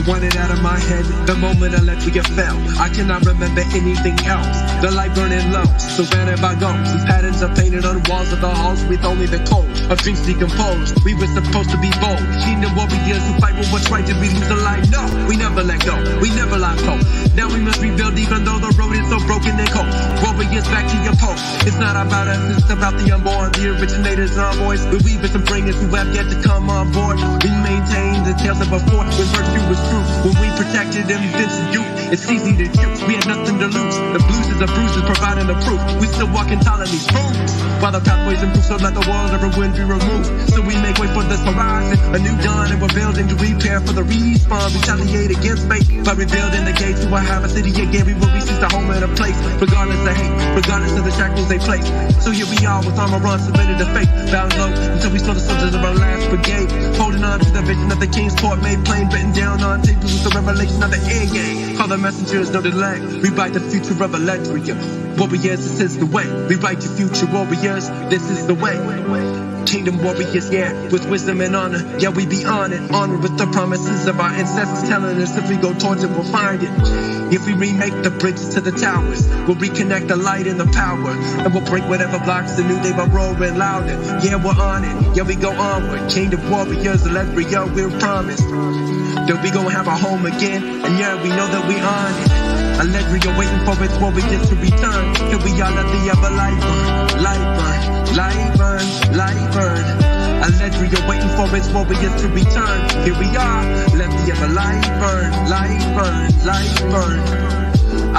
want it out of my head the moment Electria fell. I cannot remember anything else. The light burning low, surrounded by ghosts. These patterns are painted on the walls of the halls with only the cold of dreams decomposed. We were supposed to be bold, kingdom warriors who fight for what's right. Did we lose a life? No, we never let go, we never lost hope. Now we must rebuild even though the road is so broken and cold. Warriors back to your post. It's not about us, it's about the unborn. The originators are voice. We weavers and bringers who have yet to come on board. We maintain the tales of before when virtue was true. When we protected invincible youth, it's easy to choose. We had nothing to lose. The blues and bruises providing the proof. We still walk in colonies, booms. While the pathways improve, so let the walls of ruin be removed. So we make way for this horizon, a new dawn, and we're building to prepare for the respawn. Retaliate against fate by rebuilding the gates to a have a city again. We will receive the home and a place, regardless of hate, regardless of the shackles they place. So here we are with armor on, submitted to fate. Bound low until we saw the soldiers of our last brigade, holding on to the vision of the King's Port made plain, written down on tables with the revelation of the end game. Call the messengers, no delay. Rewrite the future of Electria. Warriors, this is the way. Rewrite your future, warriors. This is the way. Kingdom warriors, yeah, with wisdom and honor. Yeah, we be honored with the promises of our ancestors, telling us if we go towards it, we'll find it. If we remake the bridges to the towers, we'll reconnect the light and the power, and we'll break whatever blocks the new day by roaring louder. Yeah, we're on it. Yeah, we go onward. Kingdom warriors, Electria, we're promised that we gon' have a home again, and yeah, we know that we on it. Electria waiting for its warriors to return. Here we are, let the ever light burn, light burn, light burn, light burn. Electria waiting for its warriors to return. Here we are, let the ever light burn, light burn, light burn.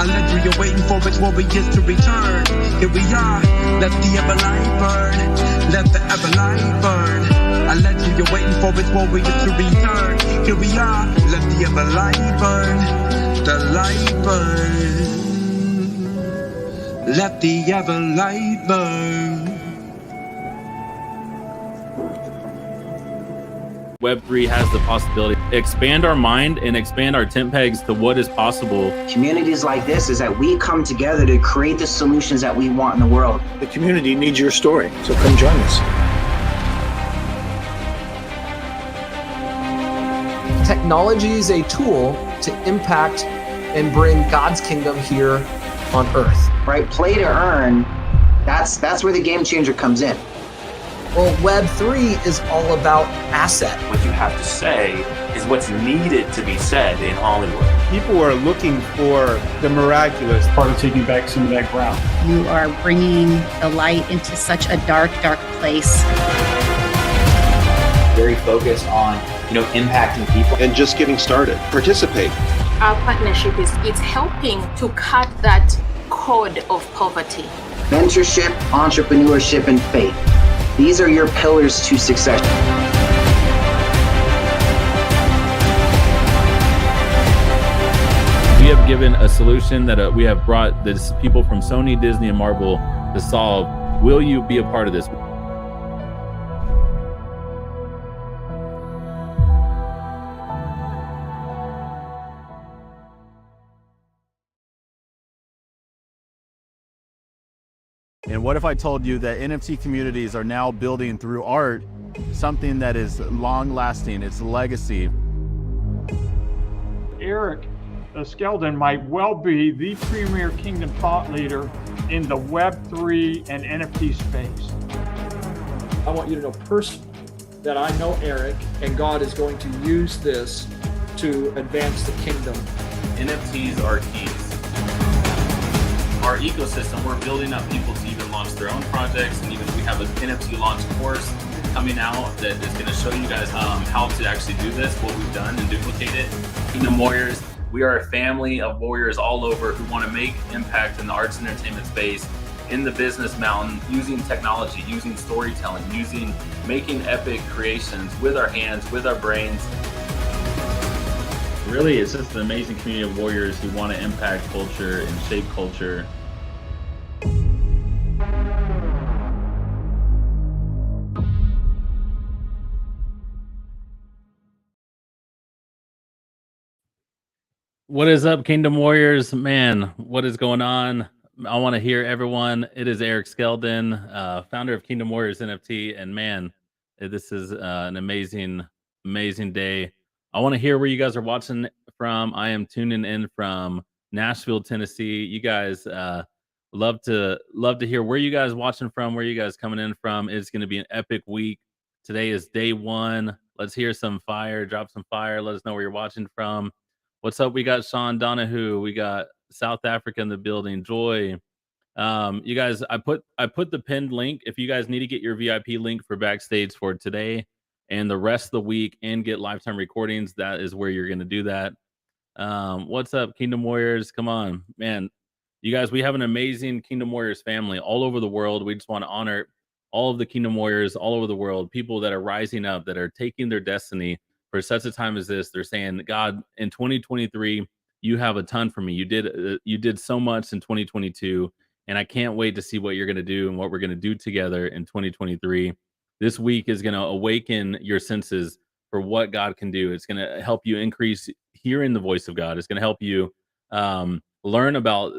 Electria waiting for its warriors to return. Here we are, let the ever light burn, let the ever light burn. Electria waiting for its warriors to return. Here we are, let the ever light burn, the light burn. Let the ever light burn. Web3 has the possibility to expand our mind and expand our tent pegs to what is possible. Communities like this is that we come together to create the solutions that we want in the world. The community needs your story, so come join us. Technology is a tool to impact and bring God's kingdom here on earth. Right? Play to earn, that's where the game changer comes in. Well, Web3 is all about asset. What you have to say is what's needed to be said in Hollywood. People are looking for the miraculous. Part of taking back some of that ground. You are bringing the light into such a dark, dark place. Very focused on, impacting people. And just getting started. Participate. Our partnership is helping to cut that code of poverty. Mentorship, entrepreneurship, and faith. These are your pillars to success. We have given a solution that we have brought this people from Sony, Disney, and Marvel to solve. Will you be a part of this? And what if I told you that NFT communities are now building through art something that is long-lasting, it's legacy? Eric Skeldon might well be the premier kingdom thought leader in the Web3 and NFT space. I want you to know personally that I know Eric, and God is going to use this to advance the kingdom. NFTs are keys. Our ecosystem, we're building up people to even launch their own projects, and even we have an NFT launch course coming out that is going to show you guys how to actually do this, what we've done, and duplicate it. Kingdom Warriors, we are a family of warriors all over who want to make impact in the arts and entertainment space, in the business mountain, using technology, using storytelling, making epic creations with our hands, with our brains. Really, it's just an amazing community of warriors who want to impact culture and shape culture. What is up, Kingdom Warriors? Man, what is going on? I want to hear everyone. It is Eric Skeldon, founder of Kingdom Warriors NFT, and man, this is an amazing day. I want to hear where you guys are watching from. I am tuning in from Nashville, Tennessee. You guys love to hear where you guys watching from, where you guys coming in from. It's going to be an epic week. Today is day 1. Let's hear some fire, drop some fire. Let us know where you're watching from. What's up? We got Sean Donahue. We got South Africa in the building. Joy. You guys, I put the pinned link. If you guys need to get your VIP link for backstage for today and the rest of the week and get lifetime recordings, that is where you're going to do that. What's up, Kingdom Warriors? Come on, man. You guys, we have an amazing Kingdom Warriors family all over the world. We just want to honor all of the Kingdom Warriors all over the world, people that are rising up, that are taking their destiny for such a time as this. They're saying, God, in 2023, you have a ton for me. You did so much in 2022, and I can't wait to see what you're going to do and what we're going to do together in 2023. This week is going to awaken your senses for what God can do. It's going to help you increase hearing the voice of God. It's going to help you learn about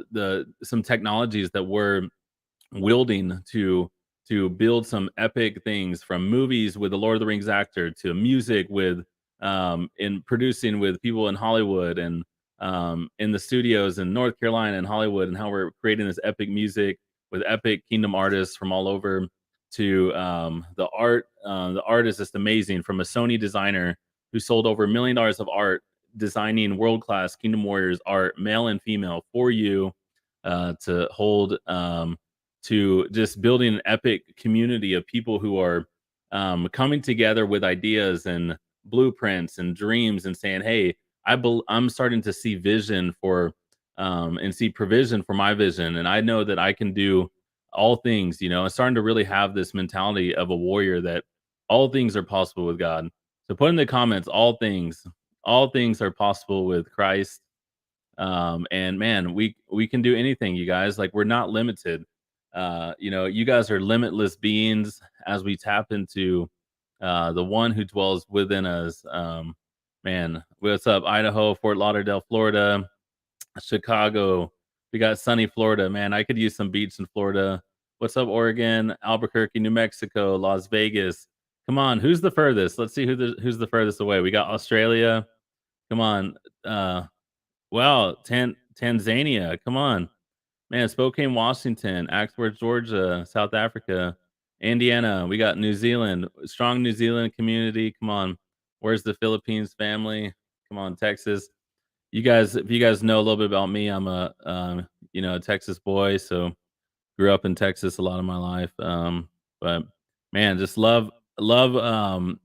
some technologies that we're wielding to build some epic things, from movies with the Lord of the Rings actor to music with in producing with people in Hollywood and in the studios in North Carolina and Hollywood, and how we're creating this epic music with epic kingdom artists from all over, to the art. The art is just amazing, from a Sony designer who sold over $1 million of art, designing world-class Kingdom Warriors art, male and female, for you to hold, to just building an epic community of people who are coming together with ideas and blueprints and dreams and saying, hey, I'm starting to see vision for and see provision for my vision, and I know that I can do all things. I'm starting to really have this mentality of a warrior, that all things are possible with God. So put in the comments, all things are possible with Christ. And man, we can do anything, you guys. Like, we're not limited. You guys are limitless beings as we tap into the one who dwells within us. Man, what's up, Idaho, Fort Lauderdale, Florida, Chicago? We got sunny Florida. Man, I could use some beach in Florida. What's up, Oregon, Albuquerque, New Mexico, Las Vegas? Come on, who's the furthest? Let's see who's the furthest away. We got Australia. Come on. Wow, Tanzania. Come on. Man, Spokane, Washington, Axworth, Georgia, South Africa, Indiana. We got New Zealand, strong New Zealand community. Come on. Where's the Philippines family? Come on, Texas. You guys, if you guys know a little bit about me, I'm a a Texas boy, so grew up in Texas a lot of my life. But man, just love the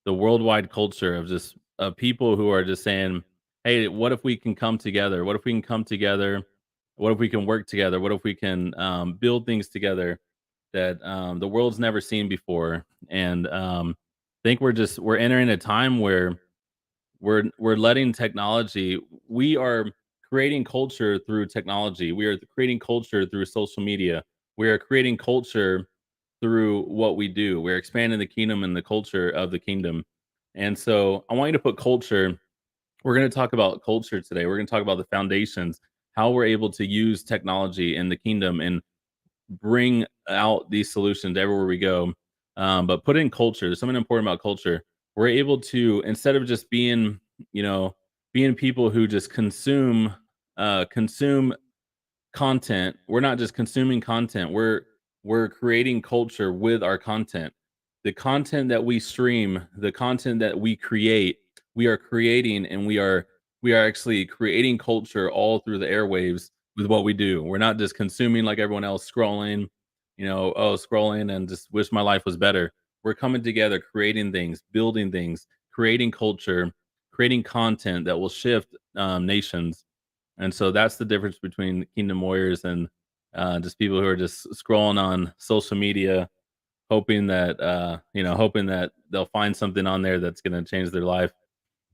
worldwide culture of just people who are just saying, hey, what if we can come together? What if we can come together? What if we can work together? What if we can build things together that the world's never seen before? And I think we're entering a time where we're letting technology. We are creating culture through technology. We are creating culture through social media. We are creating culture through what we do. We're expanding the kingdom and the culture of the kingdom. And so I want you to put culture. We're going to talk about culture today. We're going to talk about the foundations, how we're able to use technology in the kingdom and bring out these solutions everywhere we go. But put in culture. There's something important about culture. We're able to, instead of just being people who just consume content. We're not just consuming content. We're creating culture with our content. The content that we stream, the content that we create, we are creating, and we are actually creating culture all through the airwaves with what we do. We're not just consuming like everyone else, scrolling, scrolling and just wish my life was better. We're coming together, creating things, building things, creating culture, creating content that will shift nations. And so that's the difference between Kingdom Warriors and just people who are just scrolling on social media, hoping that they'll find something on there that's going to change their life.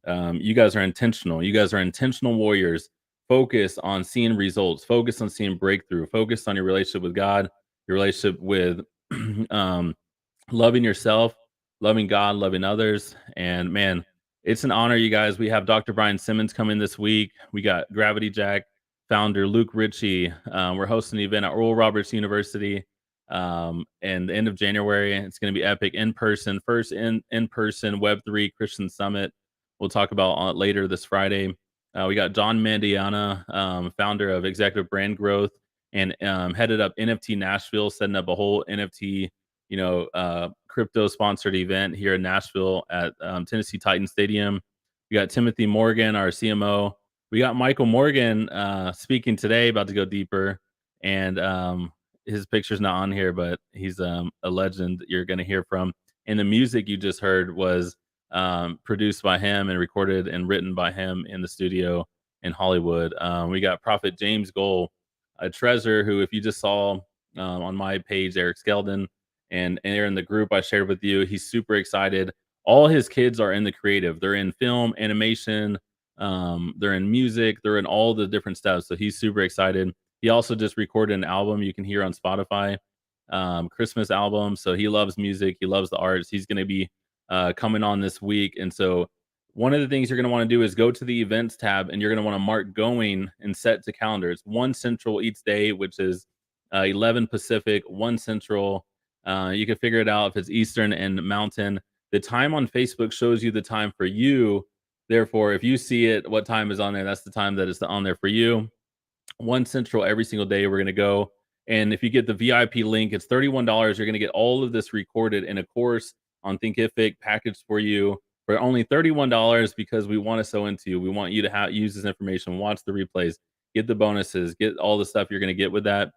You guys are intentional. You guys are intentional warriors. Focus on seeing results. Focus on seeing breakthrough. Focus on your relationship with God, your relationship with loving yourself, loving God, loving others. And man, it's an honor, you guys. We have Dr. Brian Simmons coming this week. We got Gravity Jack founder Luke Richey. We're hosting an event at Oral Roberts University and the end of January. It's going to be epic, in person, first in-person Web3 Christian Summit. we'll talk about later this Friday. We got John Mandiana, founder of Executive Brand Growth, and headed up NFT Nashville, setting up a whole NFT, crypto sponsored event here in Nashville at Tennessee Titan Stadium. We got Timothy Morgan, our CMO. We got Michael Morgan speaking today, about to go deeper, and his picture's not on here, but he's a legend that you're going to hear from. And the music you just heard was produced by him and recorded and written by him in the studio in Hollywood. We got Prophet James Goll, a treasure who, if you just saw on my page, Eric Skeldon, and they're in the group I shared with you, he's super excited. All his kids are in the creative. They're in film, animation, they're in music, they're in all the different stuff. So he's super excited. He also just recorded an album you can hear on Spotify, Christmas album. So he loves music. He loves the arts. He's going to be coming on this week. And so one of the things you're going to want to do is go to the events tab, and you're going to want to mark going and set to calendar. It's 1 Central each day, which is 11 Pacific, 1 Central. You can figure it out if it's Eastern and Mountain. The time on Facebook shows you the time for you. Therefore, if you see it, what time is on there, that's the time that is on there for you. 1 Central every single day. We're going to go. And if you get the VIP link, it's $31. You're going to get all of this recorded in a course on Thinkific packaged for you for only $31, because we want to sow into you. We want you to use this information, watch the replays, get the bonuses, get all the stuff you're going to get with that,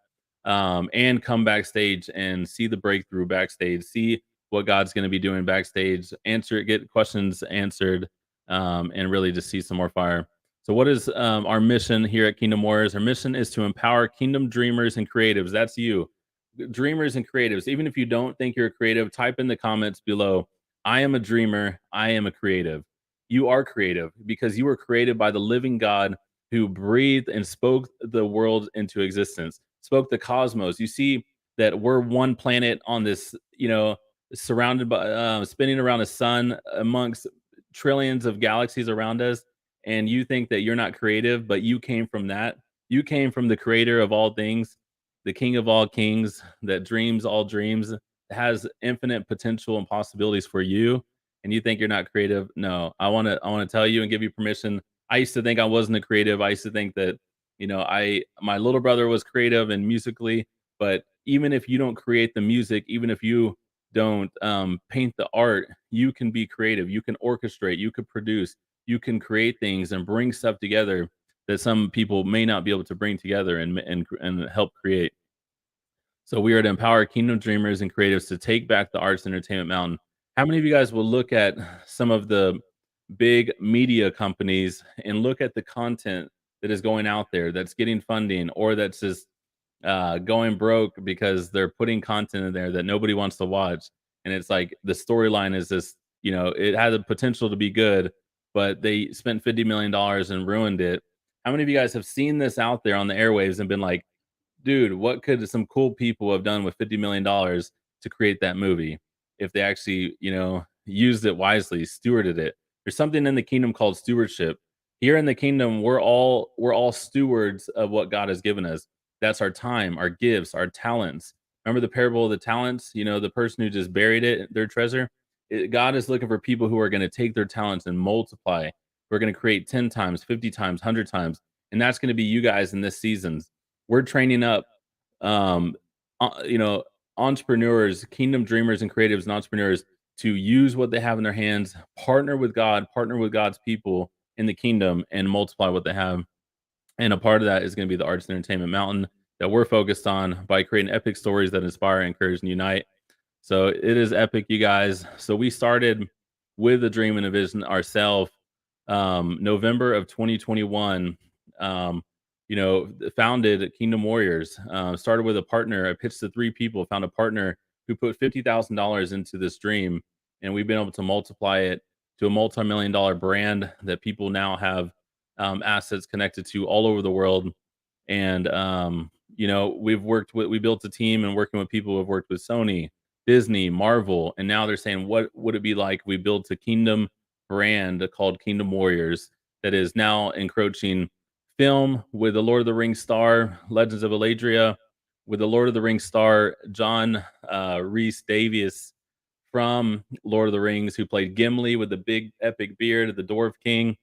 and come backstage and see the breakthrough backstage, see what God's going to be doing backstage, get questions answered, and really just see some more fire. So what is our mission here at Kingdom Warriors? Our mission is to empower kingdom dreamers and creatives. That's you, dreamers and creatives. Even if you don't think you're a creative, type in the comments below, I am a dreamer, I am a creative. You are creative because you were created by the living God who breathed and spoke the world into existence, spoke the cosmos. You see that we're one planet on this, surrounded by, spinning around a sun amongst trillions of galaxies around us. And you think that you're not creative, but you came from that. You came from the creator of all things, the king of all kings, that dreams all dreams, has infinite potential and possibilities for you. And you think you're not creative? No, I want to tell you and give you permission. I used to think I wasn't a creative. I used to think that, my little brother was creative and musically, but even if you don't create the music, even if you don't paint the art, you can be creative. You can orchestrate, you could produce, you can create things and bring stuff together that some people may not be able to bring together and help create. So we are to empower kingdom dreamers and creatives to take back the arts entertainment mountain. How many of you guys will look at some of the big media companies and look at the content that is going out there that's getting funding, or that's just going broke because they're putting content in there that nobody wants to watch? And it's like the storyline is this, it had the potential to be good, but they spent $50 million and ruined it. How many of you guys have seen this out there on the airwaves and been like, dude, what could some cool people have done with $50 million to create that movie if they actually, used it wisely, stewarded it? There's something in the kingdom called stewardship. Here in the kingdom, we're all stewards of what God has given us. That's our time, our gifts, our talents. Remember the parable of the talents? The person who just buried their treasure. God is looking for people who are going to take their talents and multiply. We're going to create 10 times, 50 times, 100 times. And that's going to be you guys in this season. We're training up, entrepreneurs, kingdom dreamers and creatives and entrepreneurs to use what they have in their hands, partner with God, partner with God's people in the kingdom, and multiply what they have. And a part of that is going to be the arts and entertainment mountain that we're focused on by creating epic stories that inspire, encourage, and unite. So it is epic, you guys. So we started with a dream and a vision ourselves, November of 2021. Founded Kingdom Warriors. Started with a partner. I pitched to 3 people, found a partner who put $50,000 into this dream, and we've been able to multiply it to a multi-million-dollar brand that people now have assets connected to all over the world. And we built a team and working with people who have worked with Sony, Disney, Marvel, and now they're saying, what would it be like we built a kingdom brand called Kingdom Warriors that is now encroaching film with the Lord of the Rings star, Legends of Eladria, with the Lord of the Rings star, John Rhys Davies from Lord of the Rings, who played Gimli with the big epic beard, the Dwarf King.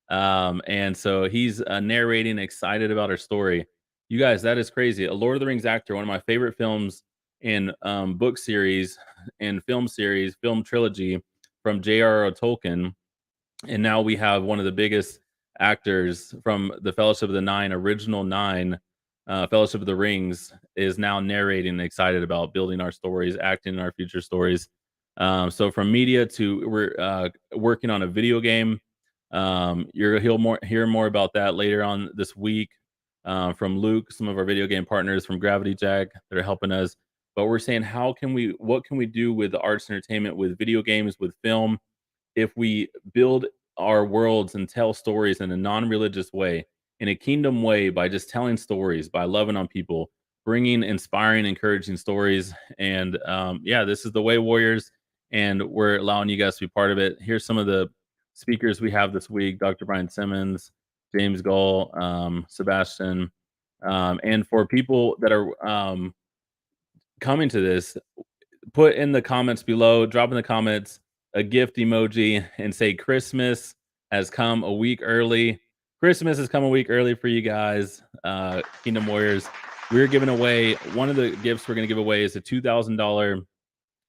And so he's narrating, excited about our story. You guys, that is crazy. A Lord of the Rings actor, one of my favorite films in book series and film series, film trilogy from J.R.R. Tolkien. And now we have one of the biggest actors from the Fellowship of the Nine, original nine, Fellowship of the Rings, is now narrating, excited about building our stories, acting in our future stories. So from media to we're working on a video game. He'll hear more about that later on this week from Luke, some of our video game partners from Gravity Jack that are helping us. But we're saying, what can we do with the arts entertainment, with video games, with film, if we build our worlds and tell stories in a non-religious way, in a kingdom way, by just telling stories, by loving on people, bringing inspiring, encouraging stories. And yeah, this is the way, warriors, and we're allowing you guys to be part of it. Here's some of the speakers we have this week: Dr. Brian Simmons, James Goll, Sebastian. And for people that are coming to this, put in the comments below, drop in the comments a gift emoji and say Christmas has come a week early. Christmas has come a week early for you guys, Kingdom Warriors. We're giving away, one of the gifts we're going to give away is a $2,000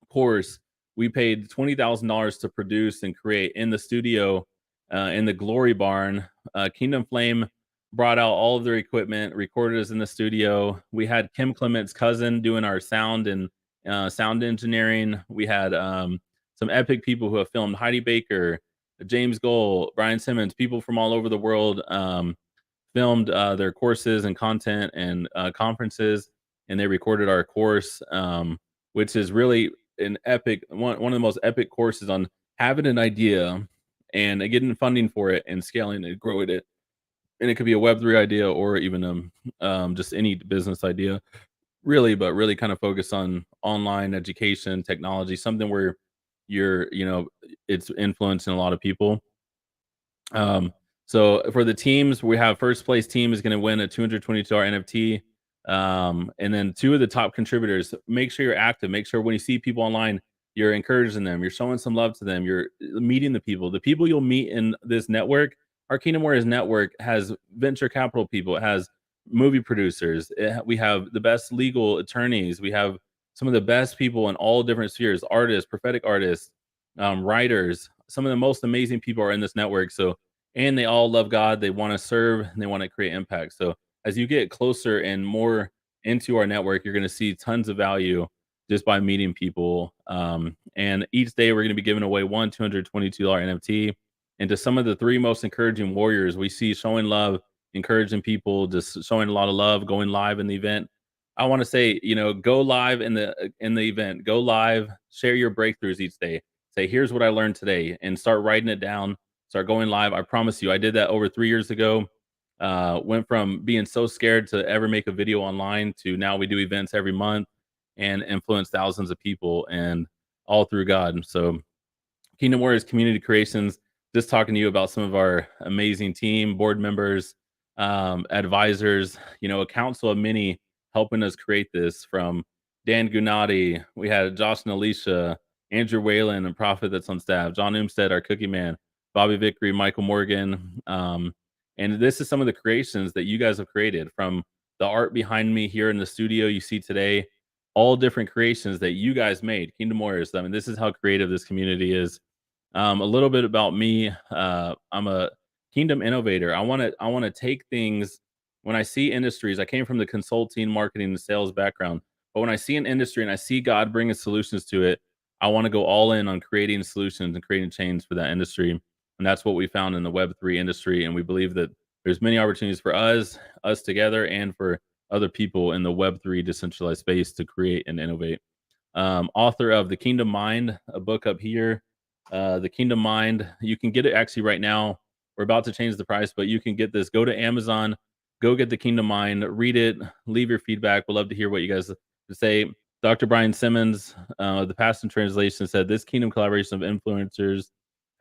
course we paid $20,000 to produce and create in the studio in the Glory Barn. Kingdom Flame brought out all of their equipment, recorded us in the studio. We had Kim Clement's cousin doing our sound and sound engineering. We had some epic people who have filmed: Heidi Baker, James Goll, Brian Simmons, people from all over the world filmed their courses and content and conferences, and they recorded our course, which is really an epic one of the most epic courses on having an idea and getting funding for it and scaling it, growing it. And it could be a Web3 idea or even just any business idea, really, but really kind of focus on online education, technology, something where it's influencing a lot of people. So for the teams, we have first place team is going to win a $222 NFT. And then two of the top contributors, make sure you're active. Make sure when you see people online, you're encouraging them, you're showing some love to them, you're meeting the people you'll meet in this network. Our Kingdom Warriors network has venture capital people, it has movie producers, we have the best legal attorneys, we have some of the best people in all different spheres, artists, prophetic artists, writers. Some of the most amazing people are in this network. So, and they all love God, they want to serve, and they want to create impact. So as you get closer and more into our network, you're going to see tons of value just by meeting people. And each day we're going to be giving away one $222 NFT. And to some of the three most encouraging warriors we see showing love, encouraging people, just showing a lot of love, going live in the event. I want to say, go live in the event, go live, share your breakthroughs each day. Say, here's what I learned today, and start writing it down, start going live. I promise you, I did that over 3 years ago. Went from being so scared to ever make a video online to now we do events every month and influence thousands of people, and all through God. So Kingdom Warriors Community Creations, just talking to you about some of our amazing team, board members, advisors, a council of many helping us create this, from Dan Gunati, we had Josh and Alicia, Andrew Whalen, a prophet that's on staff, John Umstead, our cookie man, Bobby Vickery, Michael Morgan. And this is some of the creations that you guys have created, from the art behind me here in the studio you see today, all different creations that you guys made, Kingdom Warriors. I mean, this is how creative this community is. A little bit about me. I'm a kingdom innovator. I want to take things, when I see industries, I came from the consulting, marketing, and sales background, but when I see an industry and I see God bringing solutions to it, I want to go all in on creating solutions and creating change for that industry. And that's what we found in the Web3 industry. And we believe that there's many opportunities for us together, and for other people in the Web3 decentralized space to create and innovate. Author of The Kingdom Mind, a book up here. The Kingdom Mind, you can get it actually right now. We're about to change the price, but you can get this. Go to Amazon, go get The Kingdom Mind, read it, leave your feedback. We'd love to hear what you guys say. Dr. Brian Simmons, the Passion Translation, said, "This kingdom collaboration of influencers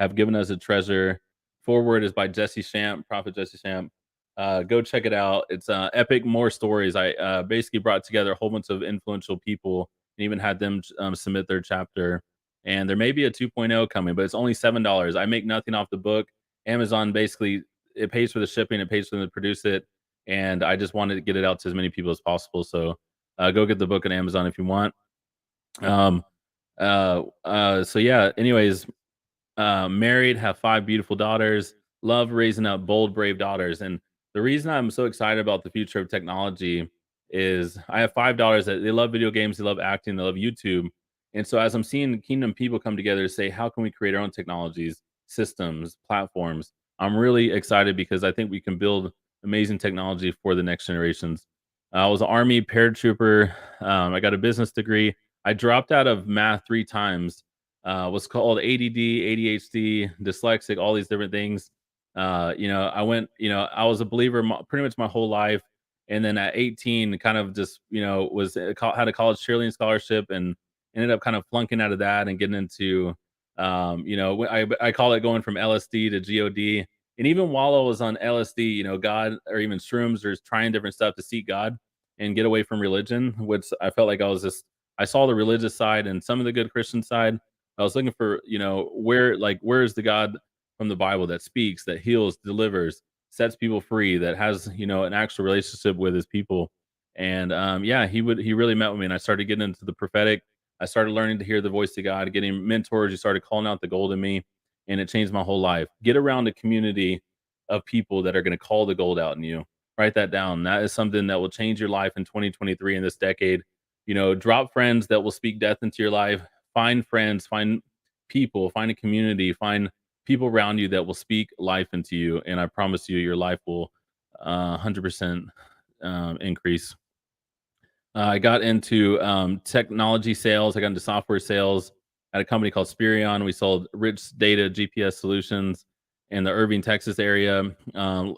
have given us a treasure." Forward is by Jesse Shamp, Prophet Jesse Shamp. Go check it out. It's epic. More stories. I basically brought together a whole bunch of influential people and even had them submit their chapter. and there may be a 2.0 coming, but it's only $7. I make nothing off the book. Amazon basically, it pays for the shipping, it pays for them to produce it, and I just wanted to get it out to as many people as possible. So go get the book on Amazon if you want. So yeah, anyways, married, have 5 beautiful daughters, love raising up bold, brave daughters. And the reason I'm so excited about the future of technology is I have 5 daughters that they love video games, they love acting, they love YouTube. And so as I'm seeing kingdom people come together to say, how can we create our own technologies, systems, platforms? I'm really excited because I think we can build amazing technology for the next generations. I was an Army paratrooper. I got a business degree. I dropped out of math 3 times. Was called ADD, ADHD, dyslexic, all these different things. I was a believer pretty much my whole life. And then at 18, kind of just, had a college cheerleading scholarship and ended up kind of flunking out of that and getting into, I call it going from LSD to GOD. And even while I was on LSD, God, or even shrooms, or trying different stuff to seek God and get away from religion, which I felt like I saw the religious side and some of the good Christian side. I was looking for, where's the God from the Bible that speaks, that heals, delivers, sets people free, that has, an actual relationship with his people. And he really met with me, and I started getting into the prophetic. I started learning to hear the voice of God, getting mentors. He started calling out the gold in me, and it changed my whole life. Get around a community of people that are going to call the gold out in you. Write that down. That is something that will change your life in 2023 in this decade. Drop friends that will speak death into your life. Find friends, find people, find a community, find people around you that will speak life into you. And I promise you, your life will 100% increase. I got into technology sales. I got into software sales at a company called Spirion. We sold rich data GPS solutions in the Irving, Texas area.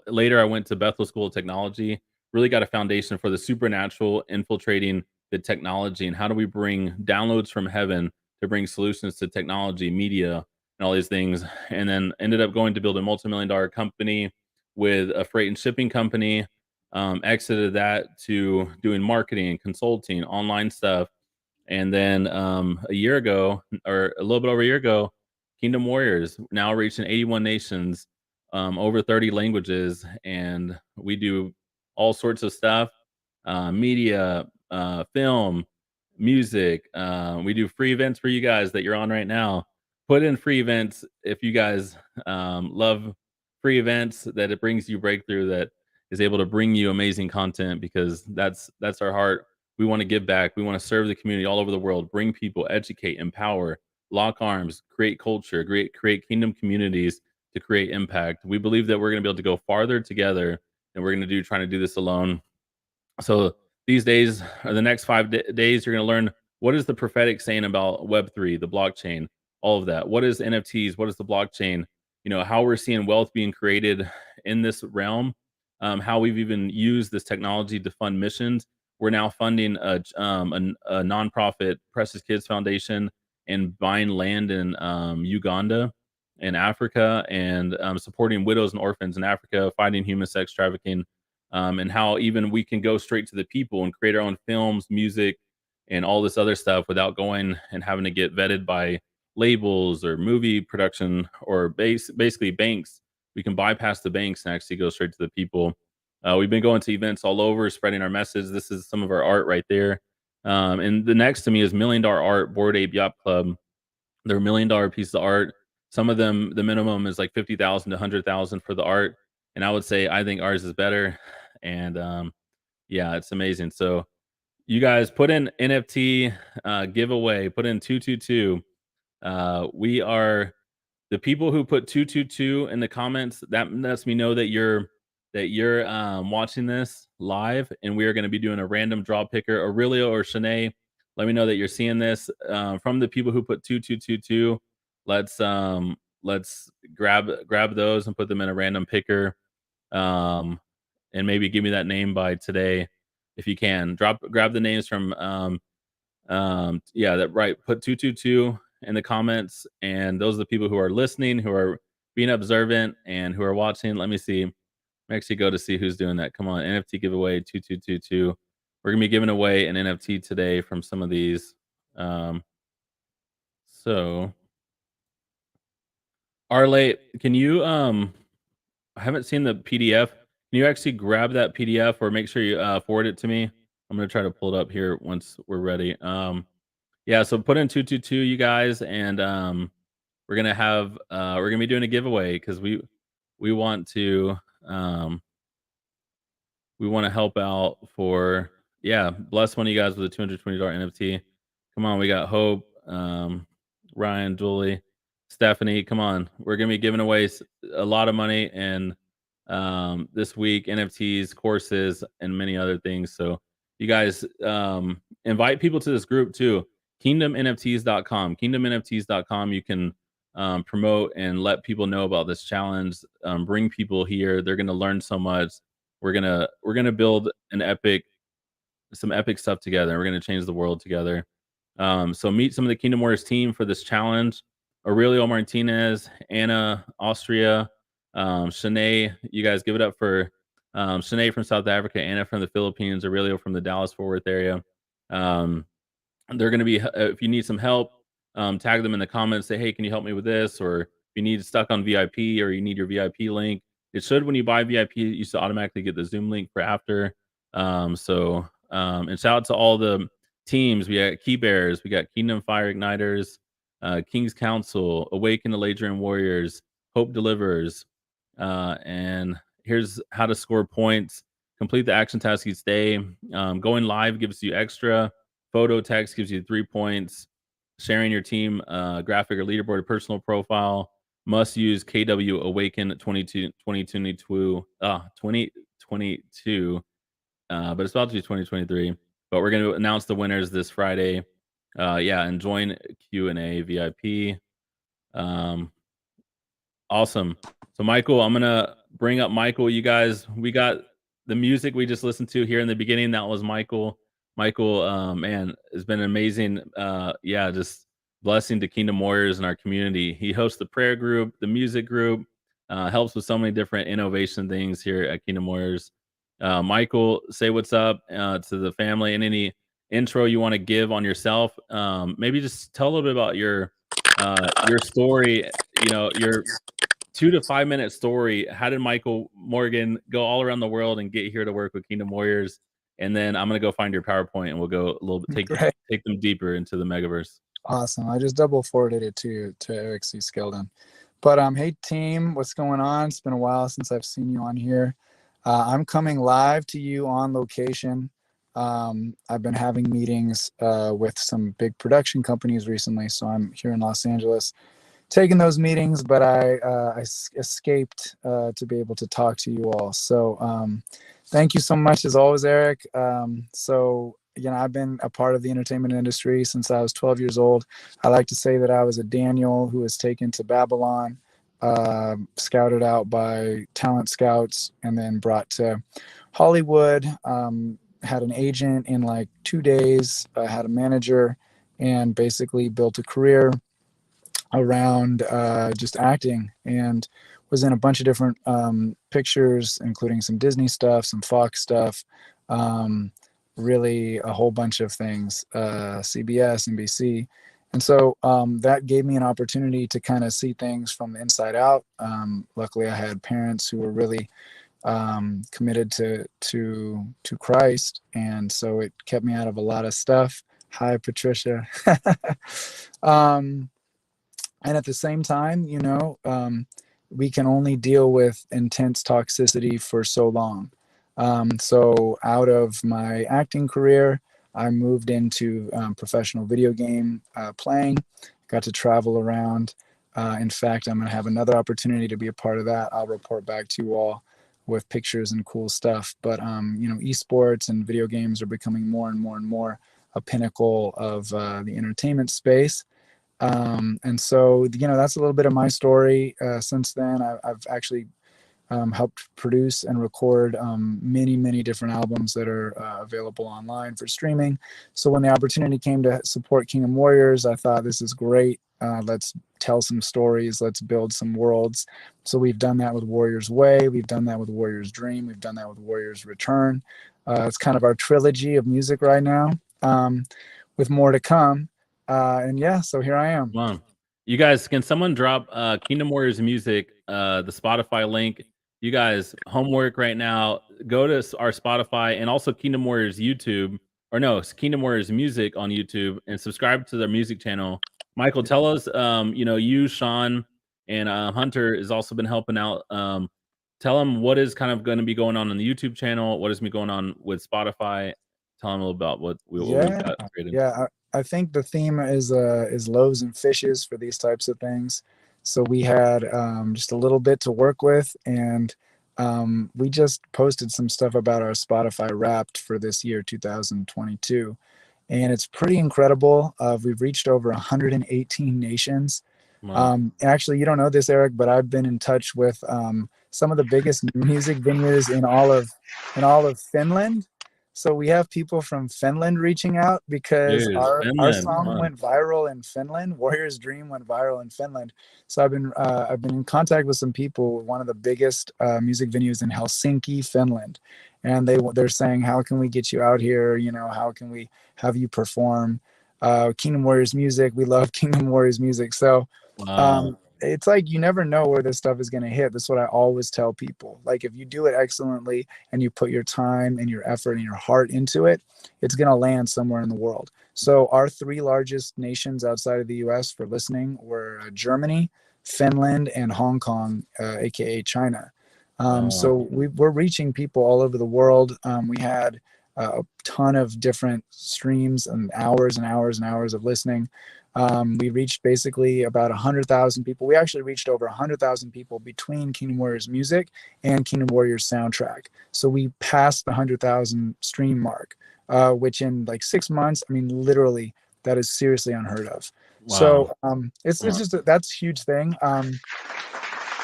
Later, I went to Bethel School of Technology, really got a foundation for the supernatural infiltrating the technology and how do we bring downloads from heaven to bring solutions to technology, media, and all these things. And then ended up going to build a multi-million-dollar company with a freight and shipping company. Exited that to doing marketing, consulting, online stuff. And then a year ago, or a little bit over a year ago, Kingdom Warriors, now reaching 81 nations, over 30 languages. And we do all sorts of stuff, media, film, music. We do free events for you guys that you're on right now. Put in free events if you guys love free events, that it brings you breakthrough, that is able to bring you amazing content, because that's our heart. We want to give back. We want to serve the community all over the world, bring people, educate, empower, lock arms, create culture, create kingdom communities to create impact. We believe that we're going to be able to go farther together than we're going to trying to do this alone. So these days, or the next 5 days, you're going to learn what is the prophetic saying about Web3, the blockchain, all of that. What is NFTs? What is the blockchain? How we're seeing wealth being created in this realm. How we've even used this technology to fund missions. We're now funding a nonprofit, Precious Kids Foundation, and buying land in Uganda and Africa, and supporting widows and orphans in Africa, fighting human sex trafficking. And how even we can go straight to the people and create our own films, music, and all this other stuff without going and having to get vetted by labels or movie production or basically banks. We can bypass the banks and actually go straight to the people. We've been going to events all over, spreading our message. This is some of our art right there. And the next to me is $1 Million Art, Bored Ape Yacht Club. They're $1 million pieces of art. Some of them, the minimum is like 50,000 to 100,000 for the art. And I think ours is better. And it's amazing. So you guys put in NFT giveaway, put in 222. We are the people who put 222 in the comments. That lets me know that you're watching this live, and we are going to be doing a random draw picker. Aurelio or Shanae, let me know that you're seeing this. From the people who put 2222, let's grab those and put them in a random picker. And maybe give me that name by today if you can. Grab the names from put 222 in the comments, and those are the people who are listening, who are being observant, and who are watching. Let me see. Actually go to see who's doing that. Come on, NFT giveaway 2222. We're gonna be giving away an NFT today from some of these. So, Arlate, can you I haven't seen the PDF. Can you actually grab that PDF or make sure you forward it to me? I'm gonna try to pull it up here once we're ready. Yeah, so put in 222, you guys, and we're gonna be doing a giveaway because we want to um we want to help out for, yeah, bless one of you guys with a $220 NFT. Come on, we got Hope, Ryan, Julie, Stephanie. Come on, we're gonna be giving away a lot of money and this week, NFTs, courses, and many other things. So you guys invite people to this group too. KingdomNFTs.com. KingdomNFTs.com. You can promote and let people know about this challenge. Bring people here. They're gonna learn so much. We're gonna build some epic stuff together. We're gonna change the world together. So meet some of the Kingdom Warriors team for this challenge. Aurelio Martinez, Anna Austria, Shanae. You guys give it up for Shanae from South Africa, Anna from the Philippines, Aurelio from the Dallas-Fort Worth area. They're going to be, if you need some help, tag them in the comments. Say, hey, can you help me with this? Or if you need stuck on VIP or you need your VIP link, it should, when you buy VIP, you should automatically get the Zoom link for after. And shout out to all the teams. We got Key Bears, we got Kingdom Fire Igniters, King's Council, Awaken the Ladrian Warriors, Hope Delivers. And here's how to score points. Complete the action task each day. Going live gives you extra. Photo text gives you 3 points. Sharing your team graphic or leaderboard or personal profile. Must use KW Awaken 2022, but it's about to be 2023. But we're going to announce the winners this Friday. Yeah, and join Q&A VIP. Awesome. So Michael, I'm gonna bring up Michael. You guys, we got the music we just listened to here in the beginning. That was Michael. Michael, man, has been amazing. Yeah, just blessing to Kingdom Warriors in our community. He hosts the prayer group, the music group, helps with so many different innovation things here at Kingdom Warriors. Michael, say what's up to the family, and any intro you want to give on yourself. Maybe just tell a little bit about your story. You know, your 2 to 5 minute story. How did Michael Morgan go all around the world and get here to work with Kingdom Warriors? And then I'm gonna go find your PowerPoint and we'll go a little bit take them deeper into the Megaverse. Awesome. I just double forwarded it to Eric C. Skeldon. But hey team, what's going on? It's been a while since I've seen you on here. I'm coming live to you on location. I've been having meetings with some big production companies recently, so I'm here in Los Angeles taking those meetings, but I escaped to be able to talk to you all. So thank you so much as always, Eric. So, you know, I've been a part of the entertainment industry since I was 12 years old. I like to say that I was a Daniel who was taken to Babylon, scouted out by talent scouts, and then brought to Hollywood. Had an agent in like 2 days, had a manager, and basically built a career around just acting, and was in a bunch of different pictures, including some Disney stuff, some Fox stuff, really a whole bunch of things, CBS, NBC. And so that gave me an opportunity to kind of see things from the inside out. Luckily, I had parents who were really committed to Christ, and so it kept me out of a lot of stuff. Hi, Patricia. And at the same time, you know, we can only deal with intense toxicity for so long. So out of my acting career, I moved into professional video game playing, got to travel around. In fact, I'm going to have another opportunity to be a part of that. I'll report back to you all with pictures and cool stuff. But, you know, esports and video games are becoming more and more and more a pinnacle of the entertainment space. And so, you know, that's a little bit of my story. Since then, I've actually helped produce and record many different albums that are available online for streaming. So when the opportunity came to support Kingdom Warriors, I thought, this is great. Let's tell some stories. Let's build some worlds. So we've done that with Warriors Way. We've done that with Warriors Dream. We've done that with Warriors Return. It's kind of our trilogy of music right now, with more to come. And yeah, so here I am. Come on. You guys, can someone drop Kingdom Warriors Music, the Spotify link? You guys, homework right now. Go to our Spotify and also Kingdom Warriors YouTube, or no, it's Kingdom Warriors Music on YouTube, and subscribe to their music channel. Michael, tell us, you, Sean, and Hunter has also been helping out. Tell them what is kind of going to be going on the YouTube channel, what is going on with Spotify. Tell them a little about what we've got created. Yeah, I think the theme is loaves and fishes for these types of things. So we had just a little bit to work with, and we just posted some stuff about our Spotify Wrapped for this year, 2022, and it's pretty incredible. We've reached over 118 nations. Wow. Actually, you don't know this, Eric, but I've been in touch with some of the biggest music venues in all of Finland. So we have people from Finland reaching out because our song went viral in Finland. Warrior's Dream went viral in Finland. So I've been in contact with some people, one of the biggest music venues in Helsinki, Finland, and they're saying, how can we get you out here? How can we have you perform Kingdom Warriors music? We love Kingdom Warriors music. So it's like you never know where this stuff is going to hit. That's what I always tell people. Like, if you do it excellently and you put your time and your effort and your heart into it, it's going to land somewhere in the world. So our 3 largest nations outside of the US for listening were Germany, Finland, and Hong Kong, aka China. So we're reaching people all over the world. We had a ton of different streams and hours and hours and hours of listening. We reached basically about 100,000 people. We actually reached over 100,000 people between Kingdom Warriors music and Kingdom Warriors soundtrack. So we passed the 100,000 stream mark, which in like 6 months, I mean, literally, that is seriously unheard of. Wow. So it's just that's a huge thing.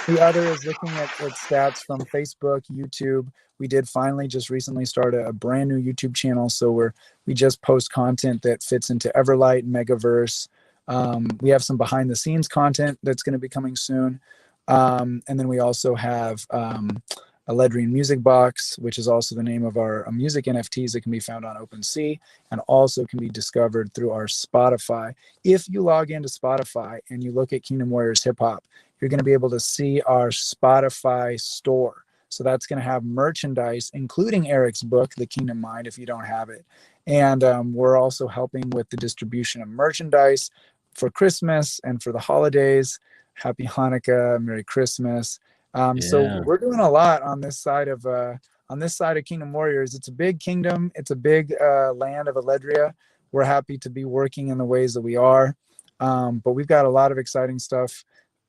The other is looking at stats from Facebook, YouTube. We did finally just recently start a brand new YouTube channel. So we just post content that fits into Everlight, Megaverse. We have some behind the scenes content that's going to be coming soon. And then we also have a Ledrian Music Box, which is also the name of our music NFTs that can be found on OpenSea and also can be discovered through our Spotify. If you log into Spotify and you look at Kingdom Warriors Hip Hop, you're going to be able to see our Spotify store. So that's going to have merchandise, including Eric's book, The Kingdom Mind, if you don't have it. And we're also helping with the distribution of merchandise for Christmas and for the holidays. Happy Hanukkah, Merry Christmas. So we're doing a lot on this side of Kingdom Warriors. It's a big kingdom. It's a big land of Eledria. We're happy to be working in the ways that we are. But we've got a lot of exciting stuff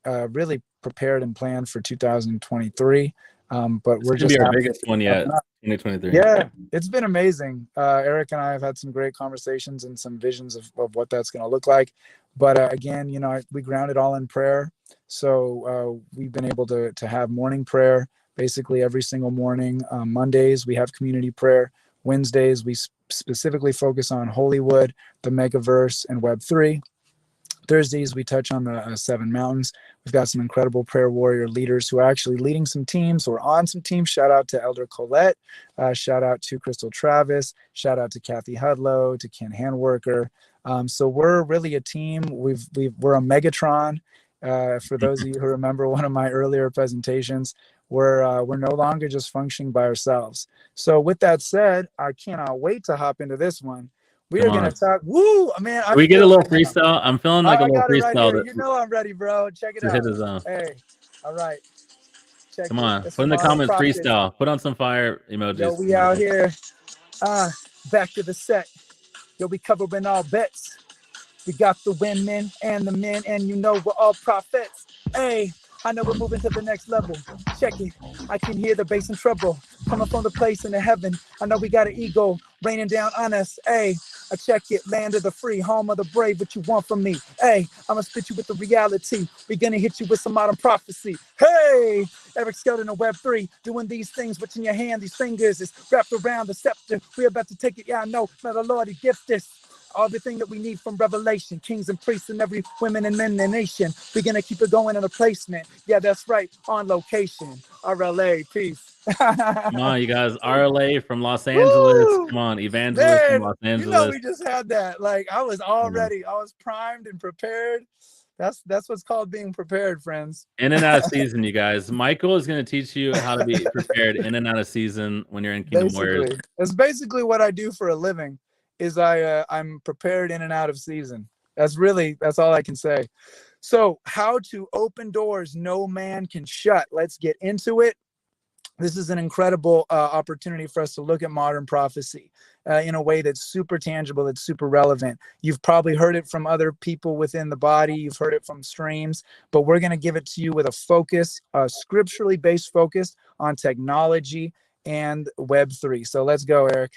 really prepared and planned for 2023. But we're just our biggest one yet, 2023. Yeah, it's been amazing. Eric and I have had some great conversations and some visions of what that's going to look like. But again, we ground it all in prayer. So we've been able to have morning prayer basically every single morning. Mondays, we have community prayer. Wednesdays, we specifically focus on Hollywood, the Megaverse, and Web3. Thursdays, we touch on the 7 mountains. We've got some incredible prayer warrior leaders who are actually leading some teams or on some teams. Shout out to Elder Colette. Shout out to Crystal Travis. Shout out to Kathy Hudlow, to Ken Handworker. So we're really a team. We're a Megatron. For those of you who remember one of my earlier presentations, we're no longer just functioning by ourselves. So with that said, I cannot wait to hop into this one. We are going to talk. Woo, man. We get a little freestyle. I'm feeling like a little freestyle. Right, you know I'm ready, bro. Check it out. Hit the zone. Hey, all right. Come on. Put in the comments freestyle. Put on some fire emojis. Yo, we out here. Back to the set. Yo, we covering all bets. We got the women and the men, and we're all prophets. Hey, I know we're moving to the next level. Check it. I can hear the bass and treble coming from the place in the heaven. I know we got an ego raining down on us. Hey, I check it. Land of the free, home of the brave. What you want from me? Hey, I'm going to spit you with the reality. We're going to hit you with some modern prophecy. Hey, Eric Skeldon of Web3, doing these things. What's in your hand? These fingers is wrapped around the scepter. We're about to take it. Yeah, I know. May the Lord, he gift this. everything that we need from Revelation, kings and priests and every women and men in the nation. We're going to keep it going in a placement. Yeah, that's right. On location. RLA, peace. Come on, you guys. RLA from Los Angeles. Woo! Come on, Evangelist from Man, Los you know, Angeles. we just had that. Like, I was already, I was primed and prepared. That's what's called being prepared, friends. In and out of season, you guys. Michael is going to teach you how to be prepared in and out of season when you're in Kingdom Warriors. Basically, that's basically what I do for a living. Is I'm prepared in and out of season. That's all I can say. So, how to open doors no man can shut. Let's get into it. This is an incredible opportunity for us to look at modern prophecy in a way that's super tangible, that's super relevant. You've probably heard it from other people within the body. You've heard it from streams, but we're going to give it to you with a focus, a scripturally based focus on technology and Web3. So let's go, Eric.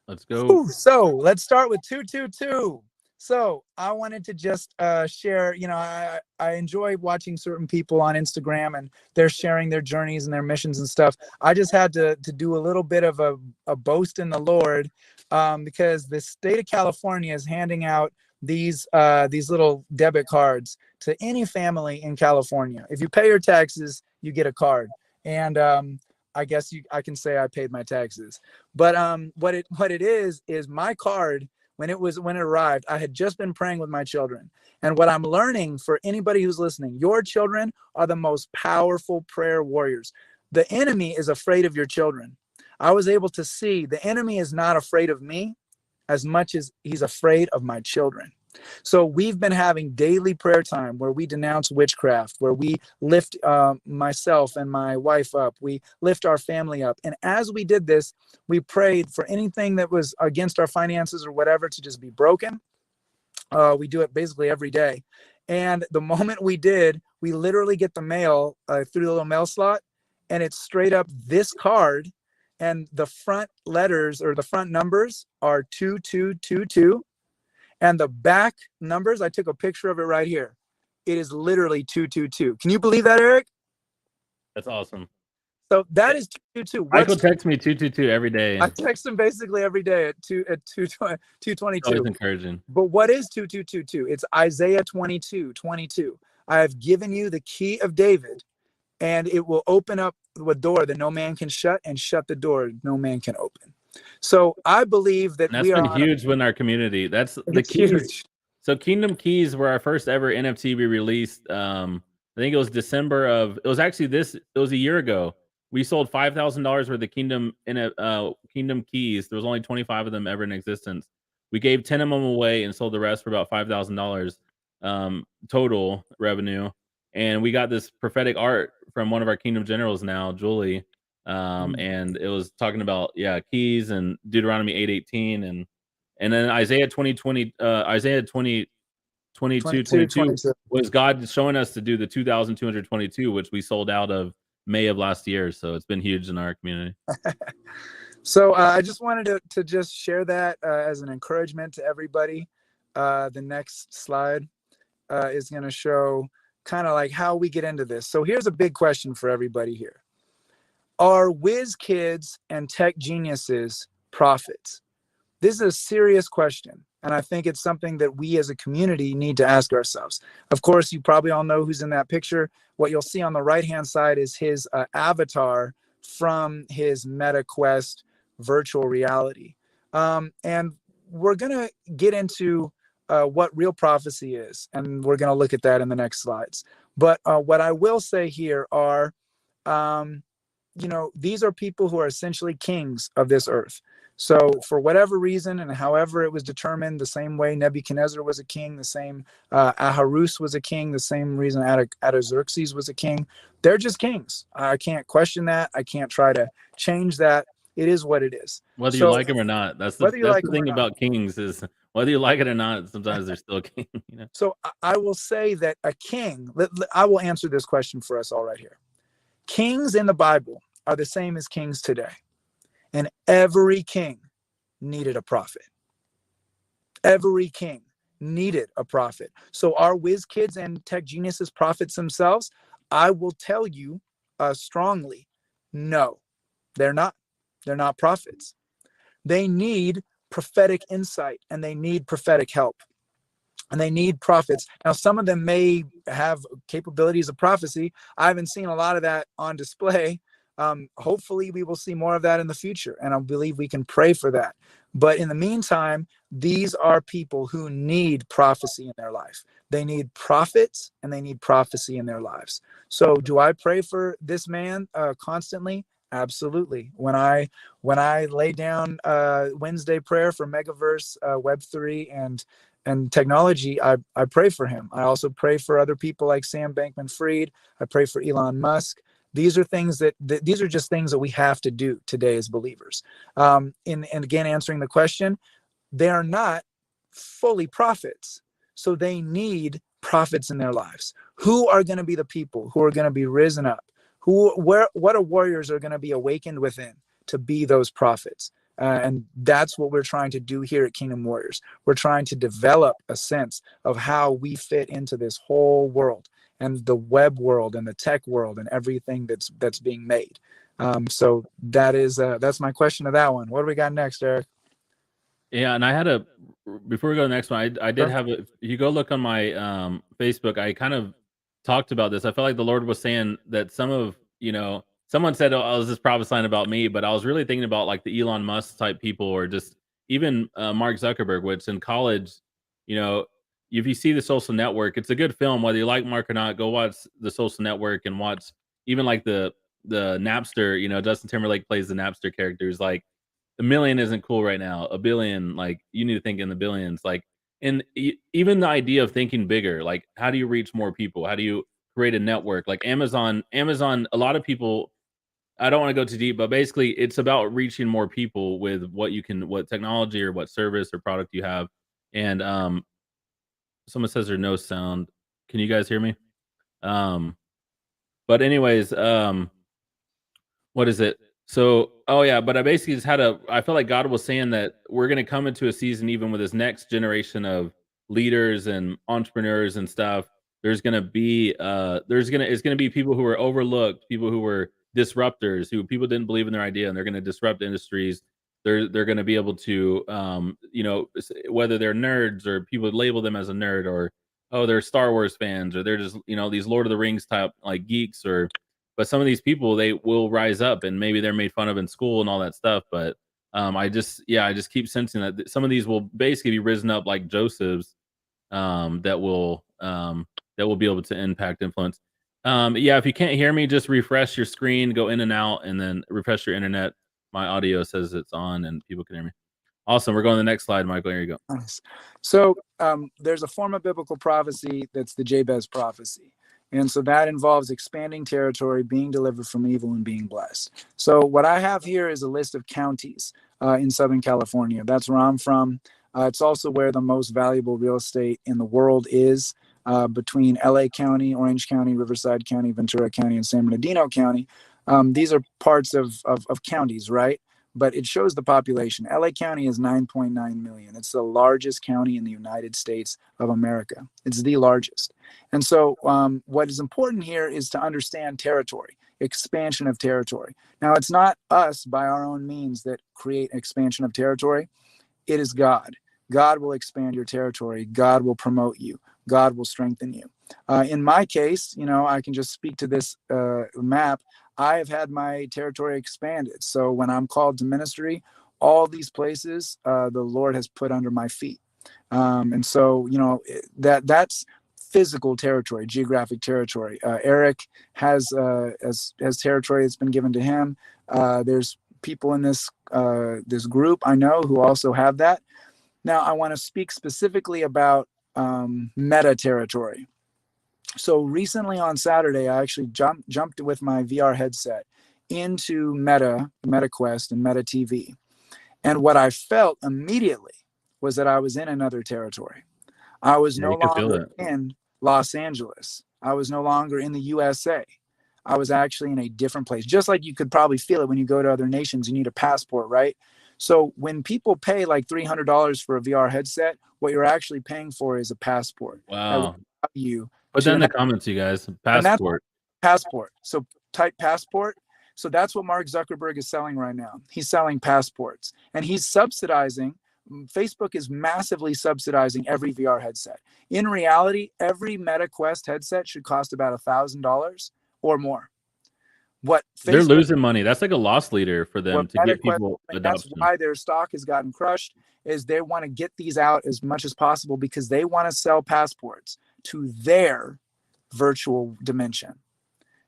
Let's go. So let's start with 222. So I wanted to just share, I enjoy watching certain people on Instagram and they're sharing their journeys and their missions and stuff. I just had to do a little bit of a boast in the Lord because the state of California is handing out these little debit cards to any family in California. If you pay your taxes, you get a card. And I guess I can say I paid my taxes. But what it is my card. When it arrived, I had just been praying with my children. And what I'm learning for anybody who's listening, your children are the most powerful prayer warriors. The enemy is afraid of your children. I was able to see the enemy is not afraid of me as much as he's afraid of my children. So we've been having daily prayer time where we denounce witchcraft, where we lift myself and my wife up. We lift our family up. And as we did this, we prayed for anything that was against our finances or whatever to just be broken. We do it basically every day. And the moment we did, we literally get the mail through the little mail slot, and it's straight up this card. And the front letters or the front numbers are 2222. And the back numbers, I took a picture of it right here. It is literally 222. Can you believe that, Eric? That's awesome. So that is 222. Michael texts me 222 every day. I text him basically every day at 222. Always encouraging. But what is 2222? It's Isaiah 22:22. I have given you the key of David, and it will open up the door that no man can shut, and shut the door no man can open. So I believe that that's been huge in our community. That's the keys. Huge. So Kingdom Keys were our first ever NFT we released. I think it was December of. It was actually It was a year ago. We sold $5,000 worth of Kingdom Keys. There was only 25 of them ever in existence. We gave 10 of them away and sold the rest for about $5,000 total revenue. And we got this prophetic art from one of our Kingdom Generals now, Julie. And it was talking about keys and Deuteronomy 8:18 and then Isaiah 22:22 was God showing us to do the 2,222, which we sold out of May of last year. So it's been huge in our community. So I just wanted to just share that as an encouragement to everybody. The next slide is going to show kind of like how we get into this. So here's a big question for everybody here. Are whiz kids and tech geniuses prophets? This is a serious question, and I think it's something that we as a community need to ask ourselves. Of course, you probably all know who's in that picture. What you'll see on the right-hand side is his avatar from his Meta Quest virtual reality. And we're going to get into what real prophecy is, and we're going to look at that in the next slides. But what I will say here are, these are people who are essentially kings of this earth. So for whatever reason and however it was determined, the same way Nebuchadnezzar was a king, the same Ahasuerus was a king, the same reason Artaxerxes was a king, they're just kings. I can't question that. I can't try to change that. It is what it is. Whether you like them or not. That's the thing about kings is whether you like it or not, sometimes they're still a king. So I will say that a king, I will answer this question for us all right here. Kings in the Bible are the same as kings today. And every king needed a prophet. Every king needed a prophet. So are whiz kids and tech geniuses prophets themselves? I will tell you strongly, no, they're not. They're not prophets. They need prophetic insight and they need prophetic help. And they need prophets. Now, some of them may have capabilities of prophecy. I haven't seen a lot of that on display. Hopefully, we will see more of that in the future. And I believe we can pray for that. But in the meantime, these are people who need prophecy in their life. They need prophets and they need prophecy in their lives. So do I pray for this man constantly? Absolutely. When I lay down Wednesday prayer for Megaverse, Web3, and technology, I pray for him. I also pray for other people like Sam Bankman-Fried. I pray for Elon Musk. These are things these are just things that we have to do today as believers. And again, answering the question, they are not fully prophets. So they need prophets in their lives. Who are going to be the people who are going to be risen up? What are warriors are going to be awakened within to be those prophets? And that's what we're trying to do here at Kingdom Warriors. We're trying to develop a sense of how we fit into this whole world and the web world and the tech world and everything that's being made. So that's my question to that one. What do we got next, Eric? Yeah, and before we go to the next one, I did have if you go look on my Facebook, I kind of talked about this. I felt like the Lord was saying that someone said, "Oh, I was just prophesying about me," but I was really thinking about like the Elon Musk type people, or just even Mark Zuckerberg, which in college, if you see The Social Network, it's a good film, whether you like Mark or not. Go watch The Social Network and watch even like the Napster. Justin Timberlake plays the Napster characters. Like, a million isn't cool right now. A billion, like, you need to think in the billions. Like, and even the idea of thinking bigger, like, how do you reach more people? How do you create a network? Like Amazon, a lot of people, I don't want to go too deep, but basically it's about reaching more people with what technology or what service or product you have. And someone says there's no sound. Can you guys hear me? But anyways, what is it? So, but I basically just I felt like God was saying that we're going to come into a season, even with this next generation of leaders and entrepreneurs and stuff. There's going to be, it's going to be people who are overlooked, people who were disruptors, who people didn't believe in their idea, and they're going to disrupt industries. They're going to be able to, whether they're nerds or people label them as a nerd, or, oh, they're Star Wars fans, or they're just, these Lord of the Rings type like geeks, but some of these people, they will rise up, and maybe they're made fun of in school and all that stuff. But I just keep sensing that some of these will basically be risen up like Joseph's, that will be able to impact, influence. If you can't hear me, just refresh your screen, go in and out, and then refresh your internet. My audio says it's on and people can hear me. Awesome. We're going to the next slide, Michael. Here you go. Nice. So there's a form of biblical prophecy that's the Jabez prophecy. And so that involves expanding territory, being delivered from evil, and being blessed. So what I have here is a list of counties in Southern California. That's where I'm from. It's also where the most valuable real estate in the world is, between LA County, Orange County, Riverside County, Ventura County, and San Bernardino County. These are parts of counties, right? But it shows the population. LA County is 9.9 million. It's the largest county in the United States of America. It's the largest. And so what is important here is to understand territory, expansion of territory. Now, it's not us by our own means that create expansion of territory. It is God. God will expand your territory. God will promote you. God will strengthen you. In my case, I can just speak to this map. I have had my territory expanded. So when I'm called to ministry, all these places the Lord has put under my feet. And so, that's physical territory, geographic territory. Eric has territory that's been given to him. There's people in this group I know who also have that. Now, I want to speak specifically about meta territory. So recently on Saturday, I actually jumped with my VR headset into MetaQuest and Meta TV. And what I felt immediately was that I was in another territory. I was no longer in Los Angeles. I was no longer in the USA. I was actually in a different place. Just like you could probably feel it when you go to other nations, you need a passport, right? So when people pay like $300 for a VR headset, what you're actually paying for is a passport. Wow. You put that in the comments, you guys. Passport. So type passport. So that's what Mark Zuckerberg is selling right now. He's selling passports, and he's subsidizing Facebook is massively subsidizing every VR headset. In reality, every Meta Quest headset should cost about $1,000 or more. What They're Facebook, losing money. That's like a loss leader for them what to Meta get Quest, people that's adoption. why their stock has gotten crushed, is they want to get these out as much as possible because they want to sell passports to their virtual dimension,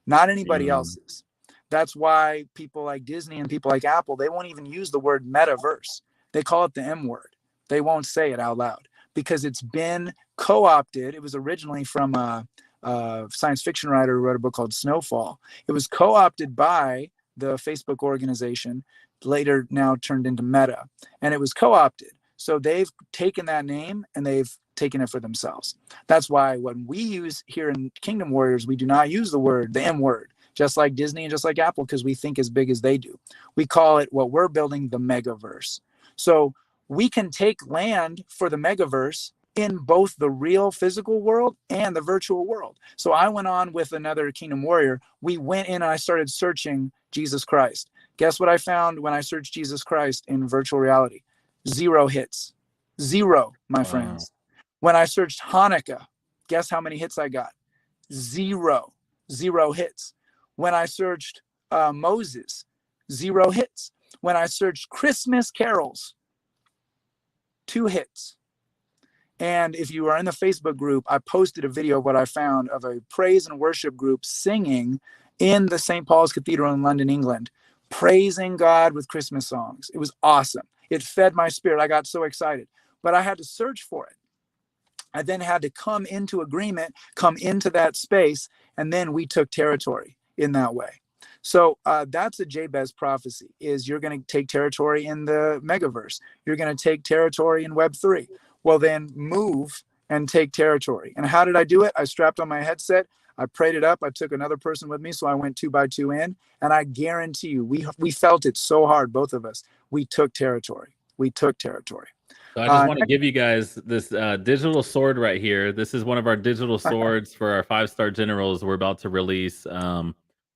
not anybody else's. That's why people like Disney and people like Apple, they won't even use the word metaverse. They call it the M word. They won't say it out loud because it's been co-opted. It was originally from a science fiction writer who wrote a book called Snowfall. It was co-opted by the Facebook organization, later now turned into Meta, and it was co-opted. So they've taken that name and they've taken it for themselves. That's why when we use here in Kingdom Warriors, we do not use the word, the M word, just like Disney and just like Apple, because we think as big as they do. We call it, what we're building, the megaverse. So we can take land for the megaverse in both the real physical world and the virtual world. So I went on with another Kingdom Warrior. We went in and I started searching Jesus Christ. Guess what I found when I searched Jesus Christ in virtual reality? 0 hits. 0, my friends. When I searched Hanukkah, guess how many hits I got? 0. 0 hits. When I searched Moses, 0 hits. When I searched Christmas carols, 2 hits. And if you are in the Facebook group, I posted a video of what I found of a praise and worship group singing in the St. Paul's Cathedral in London, England, praising God with Christmas songs. It was awesome. It fed my spirit. I got so excited, but I had to search for it. I then had to come into agreement, come into that space, and then we took territory in that way. So that's a Jabez prophecy, is you're going to take territory in the megaverse. You're going to take territory in Web3. Well, then move and take territory. And how did I do it? I strapped on my headset. I prayed it up. I took another person with me, so I went 2 by 2 in. And I guarantee you, we felt it so hard, both of us. We took territory. We took territory. So I just want to give you guys this digital sword right here. This is one of our digital swords for our 5-star generals we're about to release.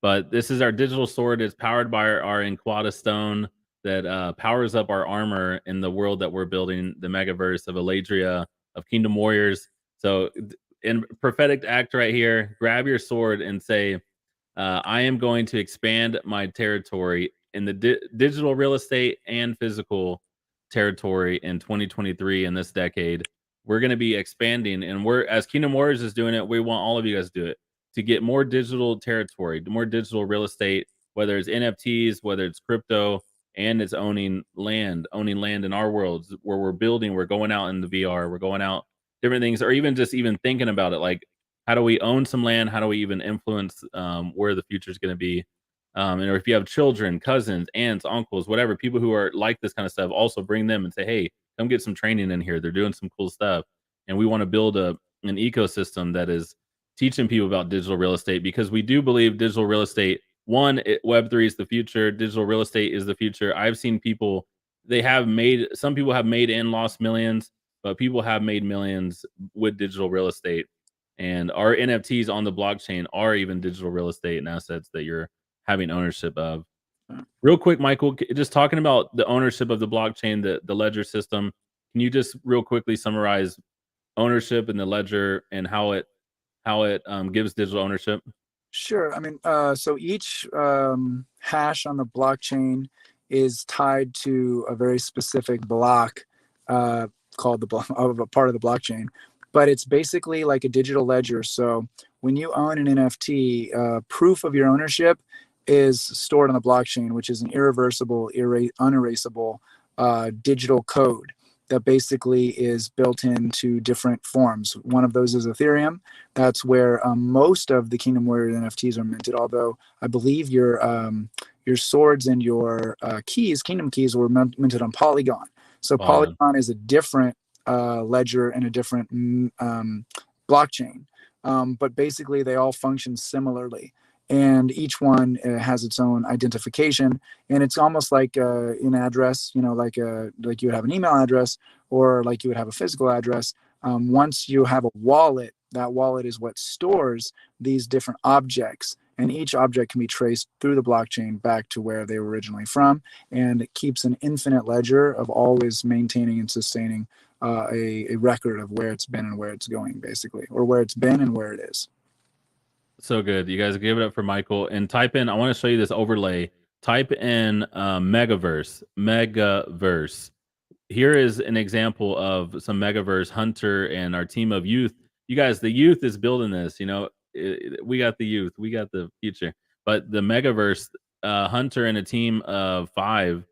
But this is our digital sword. It's powered by our Inquada stone that powers up our armor in the world that we're building, the megaverse of Eladria, of Kingdom Warriors. So in prophetic act right here, grab your sword and say, I am going to expand my territory in the digital real estate and physical territory in 2023 in this decade. We're going to be expanding, and we're, as Kingdom Warriors is doing it, we want all of you guys to do it, to get more digital territory, more digital real estate, whether it's NFTs, whether it's crypto, and it's owning land in our worlds where we're building, we're going out in the VR, we're going out different things, or even just even thinking about it, like how do we own some land? How do we even influence where the future is going to be? And or if you have children, cousins, aunts, uncles, whatever, people who are like this kind of stuff, also bring them and say, hey, come get some training in here. They're doing some cool stuff. And we want to build an ecosystem that is teaching people about digital real estate, because we do believe digital real estate, Web3 is the future. Digital real estate is the future. I've seen people, some people have made and lost millions, but people have made millions with digital real estate. And our NFTs on the blockchain are even digital real estate and assets that you're having ownership of. Real quick, Michael, just talking about the ownership of the blockchain, the ledger system. Can you just real quickly summarize ownership in the ledger and how it gives digital ownership? Sure. I mean, so each hash on the blockchain is tied to a very specific block called a part of the blockchain, but it's basically like a digital ledger. So when you own an NFT, proof of your ownership is stored on the blockchain, which is an irreversible, unerasable digital code that basically is built into different forms. One of those is Ethereum. That's where most of the Kingdom Warrior NFTs are minted, although I believe your swords and your kingdom keys were minted on Polygon. So Polygon is a different ledger and a different blockchain. But basically they all function similarly. And each one has its own identification, and it's almost like an address, like you would have an email address, or like you would have a physical address. Once you have a wallet, that wallet is what stores these different objects, and each object can be traced through the blockchain back to where they were originally from, and it keeps an infinite ledger of always maintaining and sustaining a record of where it's been and where it's going, basically, or where it's been and where it is. So good. You guys give it up for Michael and type in. I want to show you this overlay. Type in Megaverse. Megaverse. Here is an example of some Megaverse. Hunter and our team of youth. You guys, the youth is building this. You know, we got the youth. We got the future. But the Megaverse, Hunter and a team of 5.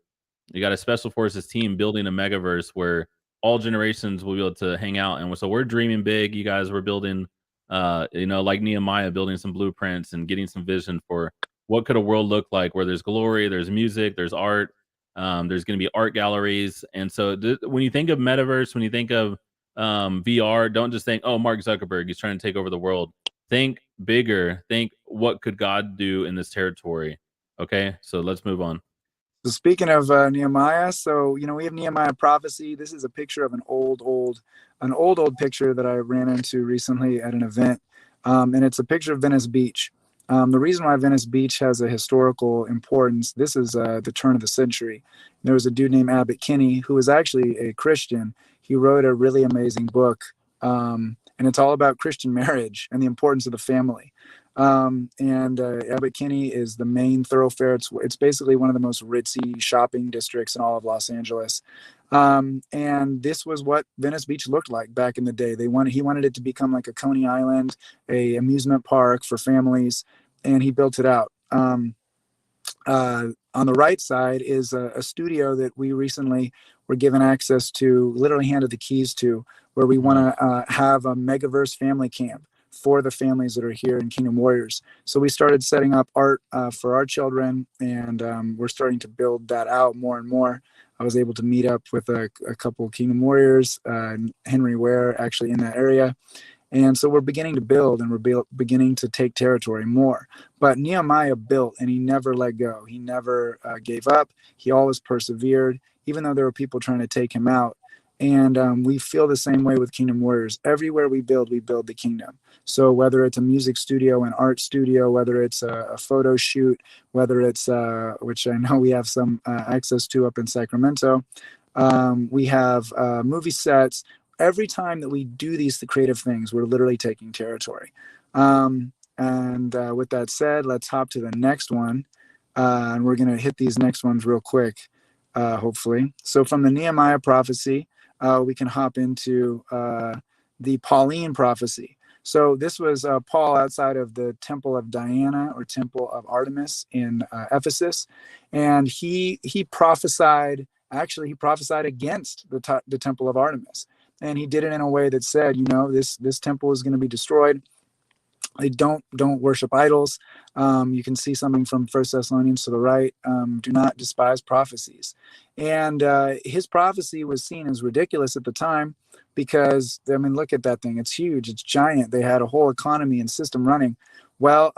You got a special forces team building a Megaverse where all generations will be able to hang out. And so we're dreaming big. You guys were building, you know, like Nehemiah, building some blueprints and getting some vision for what could a world look like where there's glory, there's music, there's art, there's going to be art galleries. And so when you think of metaverse, when you think of VR, don't just think, oh, Mark Zuckerberg, he's trying to take over the world. Think bigger. Think, what could God do in this territory? Okay, so let's move on. So speaking of Nehemiah, so we have Nehemiah prophecy. This is a picture of an old picture that I ran into recently at an event, and it's a picture of Venice Beach. The reason why Venice Beach has a historical importance, this is the turn of the century. There was a dude named Abbot Kinney who was actually a Christian. He wrote a really amazing book, and it's all about Christian marriage and the importance of the family. Abbot Kinney is the main thoroughfare. It's basically one of the most ritzy shopping districts in all of Los Angeles. And this was what Venice Beach looked like back in the day. He wanted it to become like a Coney Island, a amusement park for families, and he built it out. On the right side is a studio that we recently were given access to, literally handed the keys to, where we want to have a Megaverse family camp for the families that are here in Kingdom Warriors. So we started setting up art for our children, and we're starting to build that out more and more. I was able to meet up with a couple of Kingdom Warriors, Henry Ware actually in that area. And so we're beginning to build, and we're beginning to take territory more. But Nehemiah built, and he never let go. He never gave up. He always persevered, even though there were people trying to take him out. And we feel the same way with Kingdom Warriors. Everywhere we build the kingdom. So whether it's a music studio, an art studio, whether it's a photo shoot, whether it's, which I know we have some access to up in Sacramento, we have movie sets. Every time that we do the creative things, we're literally taking territory. With that said, let's hop to the next one. And we're going to hit these next ones real quick, hopefully. So from the Nehemiah prophecy, we can hop into the Pauline prophecy. So this was Paul outside of the Temple of Diana or Temple of Artemis in Ephesus. And he prophesied, actually he prophesied against the Temple of Artemis. And he did it in a way that said, this temple is going to be destroyed. They don't worship idols. You can see something from 1 Thessalonians to the right. Do not despise prophecies. And his prophecy was seen as ridiculous at the time because, look at that thing. It's huge. It's giant. They had a whole economy and system running. Well,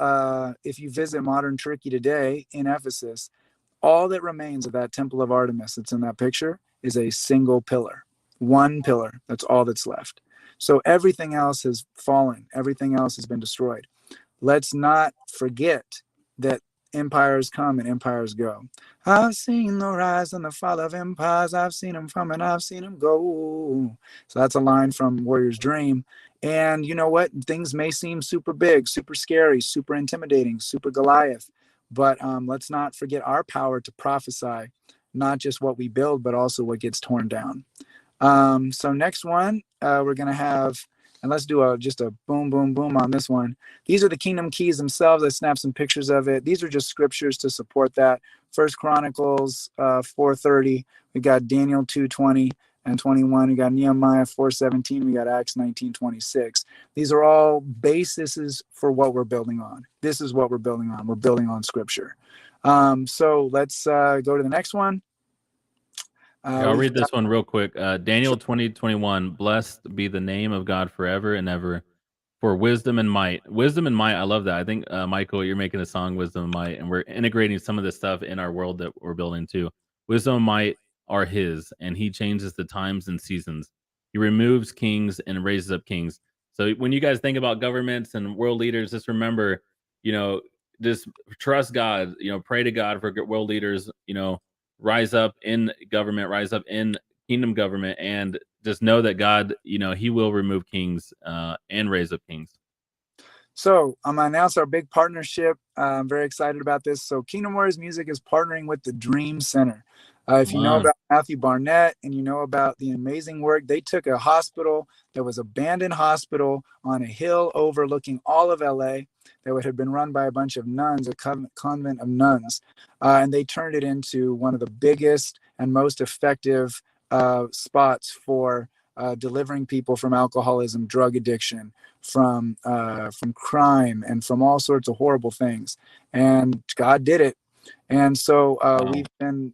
if you visit modern Turkey today in Ephesus, all that remains of that Temple of Artemis that's in that picture is a single pillar. One pillar. That's all that's left. So everything else has fallen. Everything else has been destroyed. Let's not forget that empires come and empires go. I've seen the rise and the fall of empires. I've seen them come and I've seen them go. So that's a line from Warrior's Dream. And you know what? Things may seem super big, super scary, super intimidating, super Goliath. But let's not forget our power to prophesy, not just what we build, but also what gets torn down. So next one, we're going to have, and let's do just a boom, boom, boom on this one. These are the kingdom keys themselves. I snapped some pictures of it. These are just scriptures to support that. First Chronicles 4:30. We got Daniel 2:20 and 21. We got Nehemiah 4:17. We got Acts 19:26. These are all bases for what we're building on. This is what we're building on. We're building on scripture. So let's go to the next one. I'll read this one real quick. Daniel 20:21. Blessed be the name of God forever and ever, for wisdom and might. Wisdom and might. I love that. I think Michael, you're making a song, Wisdom and Might, and we're integrating some of this stuff in our world that we're building too. Wisdom and might are His, and He changes the times and seasons. He removes kings and raises up kings. So when you guys think about governments and world leaders, just remember, just trust God, pray to God for world leaders, rise up in government, rise up in kingdom government, and just know that God, he will remove kings and raise up kings. So I'm going to announce our big partnership. I'm very excited about this. So Kingdom Warriors Music is partnering with the Dream Center. If you know about Matthew Barnett and you know about the amazing work, they took a hospital that was abandoned hospital on a hill overlooking all of LA that had been run by a bunch of nuns, a convent of nuns, and they turned it into one of the biggest and most effective spots for delivering people from alcoholism, drug addiction, from crime, and from all sorts of horrible things. And God did it. And so we've been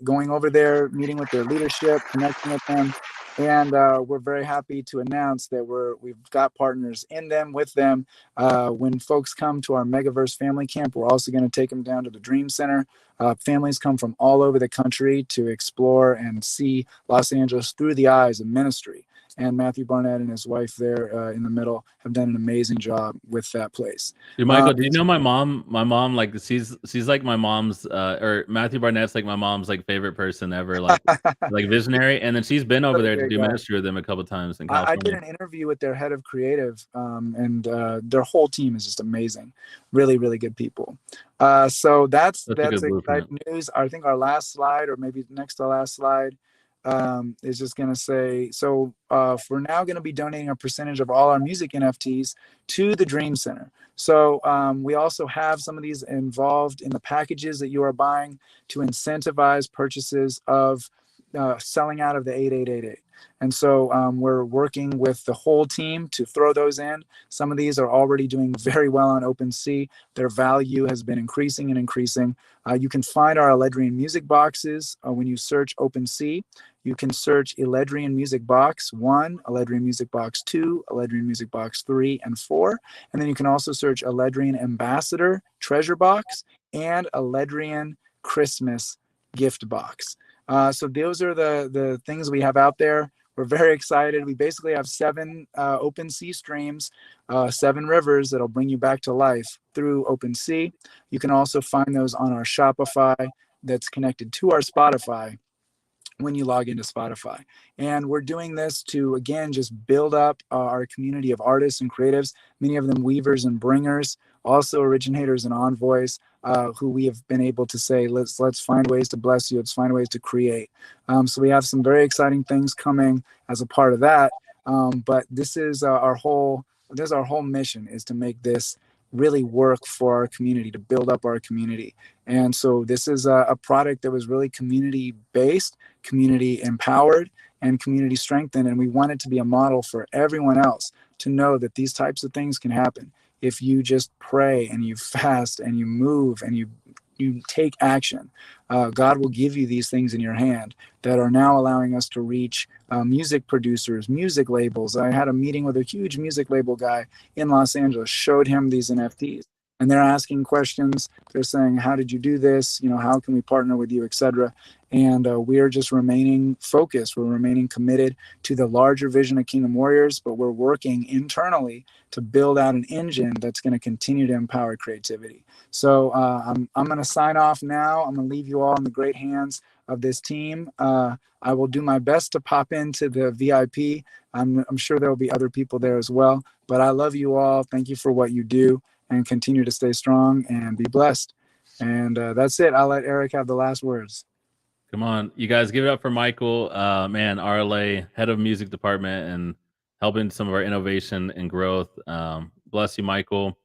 going over there, meeting with their leadership, connecting with them, and we're very happy to announce that we've got partners in them, with them. When folks come to our Megaverse Family Camp, we're also going to take them down to the Dream Center. Families come from all over the country to explore and see Los Angeles through the eyes of ministry. And Matthew Barnett and his wife there in the middle have done an amazing job with that place. Dude, Michael, do you know my mom? My mom, like, she's like my mom's, or Matthew Barnett's like my mom's like favorite person ever, like like visionary. And then she's been over there to do ministry with them a couple times in California. I did an interview with their head of creative, and their whole team is just amazing. Really, really good people. So that's exciting news. I think our last slide, or maybe next to last slide, is just going to say, so we're now going to be donating a percentage of all our music NFTs to the Dream Center. So we also have some of these involved in the packages that you are buying to incentivize purchases of selling out of the 8888. And so we're working with the whole team to throw those in. Some of these are already doing very well on OpenSea. Their value has been increasing and increasing. You can find our Eledrian music boxes when you search OpenSea. You can search Eledrian Music Box 1, Eledrian Music Box 2, Eledrian Music Box 3, and 4. And then you can also search Eledrian Ambassador Treasure Box and Eledrian Christmas Gift Box. So those are the things we have out there. We're very excited. We basically have 7 OpenSea streams, 7 rivers that'll bring you back to life through OpenSea. You can also find those on our Shopify that's connected to our Spotify when you log into Spotify. And we're doing this to, again, just build up our community of artists and creatives, many of them weavers and bringers, also originators and envoys, who we have been able to say, let's find ways to bless you, let's find ways to create. So we have some very exciting things coming as a part of that. But this is our whole mission, is to make this really work for our community, to build up our community. And so this is a product that was really community based, community empowered, and community strengthened. And we want it to be a model for everyone else to know that these types of things can happen if you just pray and you fast and you move and you take action. God will give you these things in your hand that are now allowing us to reach music producers, music labels. I had a meeting with a huge music label guy in Los Angeles, showed him these NFTs, and they're asking questions. They're saying, how did you do this? How can we partner with you, etc. And we are just remaining focused. We're remaining committed to the larger vision of Kingdom Warriors, but we're working internally to build out an engine that's going to continue to empower creativity. So I'm going to sign off now. I'm going to leave you all in the great hands of this team. I will do my best to pop into the VIP. I'm sure there will be other people there as well. But I love you all. Thank you for what you do, and continue to stay strong and be blessed. And that's it. I'll let Eric have the last words. Come on, you guys, give it up for Michael, man, RLA, head of music department, and helping some of our innovation and growth. Bless you, Michael.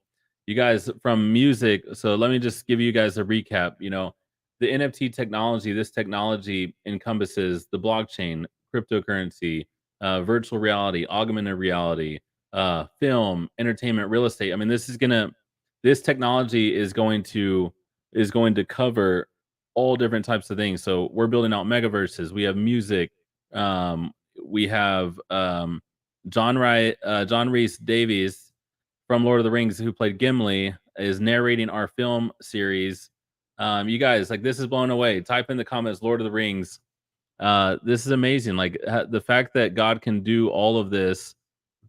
You guys from music. So let me just give you guys a recap. The NFT technology, this technology encompasses the blockchain, cryptocurrency, virtual reality, augmented reality, film, entertainment, real estate. I mean, this technology is going to cover all different types of things. So we're building out megaverses. We have music. We have John Rhys Davies from Lord of the Rings, who played Gimli, is narrating our film series. You guys, like, this is blown away. Type in the comments, Lord of the Rings. This is amazing. Like, the fact that God can do all of this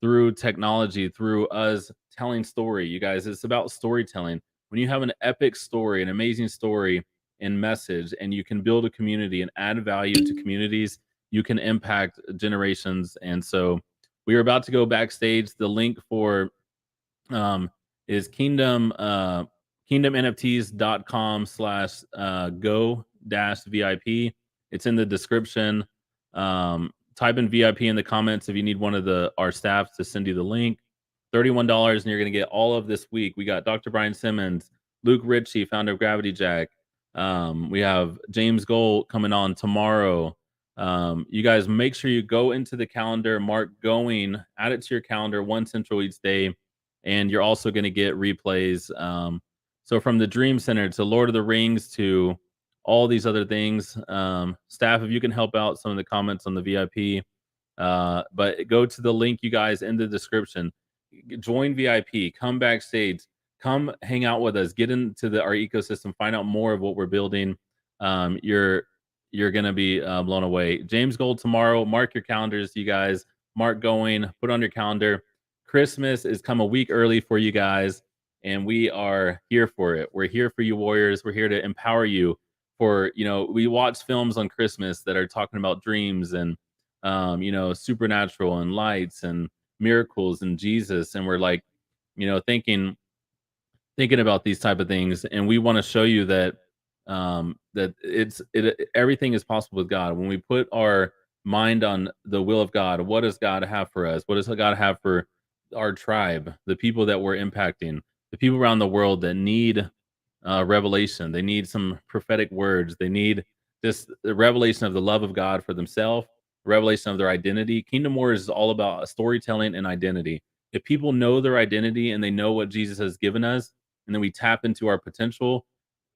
through technology, through us telling story. You guys, it's about storytelling. When you have an epic story, an amazing story and message, and you can build a community and add value to communities, you can impact generations. And so we are about to go backstage. The link for is kingdomnfts.com/go-vip. It's in the description. Type in VIP in the comments if you need one of our staff to send you the link. $31, and you're going to get all of this week. We got Dr. Brian Simmons, Luke Richey, founder of Gravity Jack. We have James Goll coming on tomorrow. You guys make sure you go into the calendar, mark going, add it to your calendar, 1 Central each day, and you're also going to get replays. So from the Dream Center to Lord of the Rings to all these other things, staff, if you can help out some of the comments on the VIP, but go to the link, you guys, in the description. Join VIP, come backstage, come hang out with us, get into our ecosystem, find out more of what we're building. You're gonna be blown away. James Goll tomorrow. Mark your calendars, you guys. Mark going. Put on your calendar. Christmas is come a week early for you guys, and we are here for it. We're here for you, warriors. We're here to empower you. We watch films on Christmas that are talking about dreams and supernatural and lights and miracles and Jesus, and we're like, thinking about these type of things, and we want to show you that everything is possible with God when we put our mind on the will of God. What does God have for us? What does God have for our tribe, the people that we're impacting, the people around the world that need revelation? They need some prophetic words. They need just the revelation of the love of God for themselves, revelation of their identity. Kingdom Wars is all about storytelling and identity. If people know their identity and they know what Jesus has given us, and then we tap into our potential,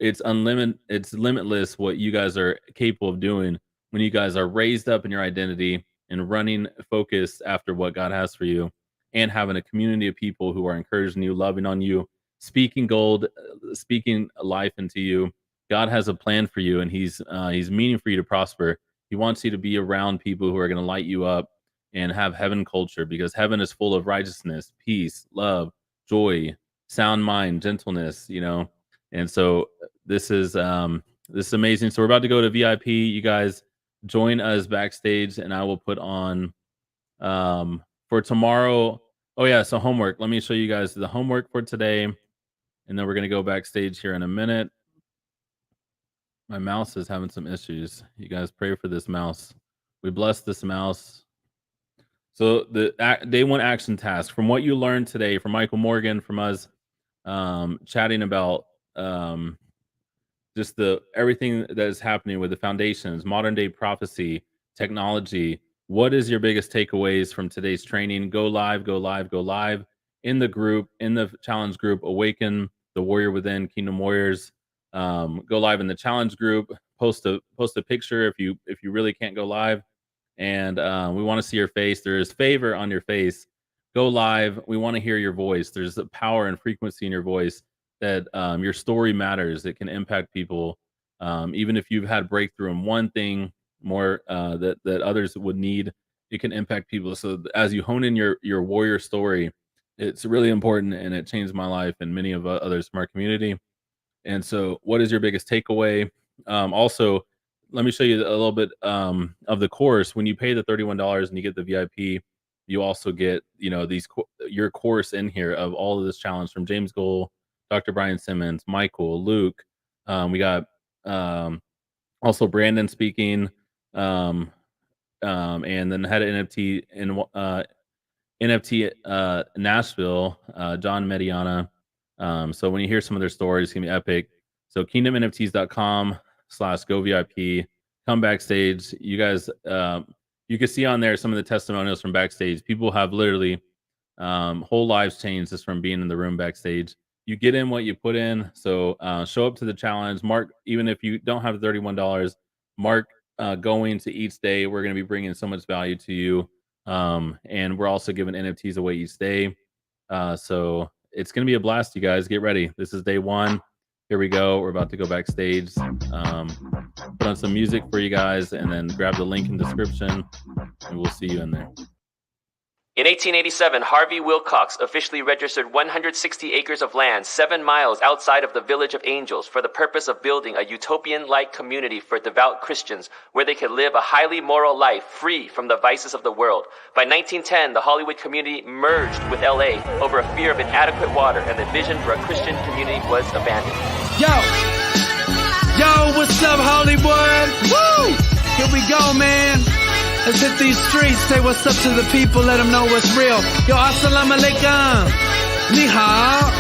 it's unlimited. It's limitless what you guys are capable of doing when you guys are raised up in your identity and running focused after what God has for you, and having a community of people who are encouraging you, loving on you, speaking gold, speaking life into you. God has a plan for you, and He's meaning for you to prosper. He wants you to be around people who are going to light you up and have heaven culture, because heaven is full of righteousness, peace, love, joy, sound mind, gentleness. And so this is amazing. So we're about to go to VIP. You guys join us backstage, and I will put on for tomorrow. Oh yeah, so homework. Let me show you guys the homework for today, and then we're gonna go backstage here in a minute. My mouse is having some issues. You guys pray for this mouse. We bless this mouse. So the day one action task, from what you learned today, from Michael Morgan, from us chatting about just everything that is happening with the foundations, modern day prophecy, technology. What is your biggest takeaways from today's training? Go live, go live, go live in the group, in the challenge group, Awaken, the Warrior Within, Kingdom Warriors. Go live in the challenge group. Post a picture if you really can't go live, and we want to see your face. There is favor on your face. Go live. We want to hear your voice. There's a power and frequency in your voice that your story matters. It can impact people, even if you've had breakthrough in one thing more that others would need. It can impact people. So as you hone in your warrior story, it's really important, and it changed my life and many of others from our community. And so, what is your biggest takeaway? Also, let me show you a little bit of the course. When you pay the $31 and you get the VIP, you also get your course in here of all of this challenge from James Goll, Dr. Brian Simmons, Michael, Luke. We got also Brandon speaking, and then head of NFT in NFT Nashville, John Mediana. So when you hear some of their stories, it's gonna be epic. So kingdomnfts.com/govip. Come backstage. You guys, you can see on there some of the testimonials from backstage. People have literally whole lives changed just from being in the room backstage. You get in what you put in. So show up to the challenge. Mark, even if you don't have the $31, mark going to each day. We're going to be bringing so much value to you. And we're also giving NFTs away each day. So it's going to be a blast, you guys. Get ready. This is day one. Here we go. We're about to go backstage. Put on some music for you guys, and then grab the link in the description, and we'll see you in there. In 1887, Harvey Wilcox officially registered 160 acres of land 7 miles outside of the Village of Angels for the purpose of building a utopian-like community for devout Christians where they could live a highly moral life free from the vices of the world. By 1910, the Hollywood community merged with LA over a fear of inadequate water, and the vision for a Christian community was abandoned. Yo, what's up, Hollywood? Woo! Here we go, man. Let's hit these streets, say what's up to the people, let them know what's real. Yo, assalamu alaikum. Ni hao.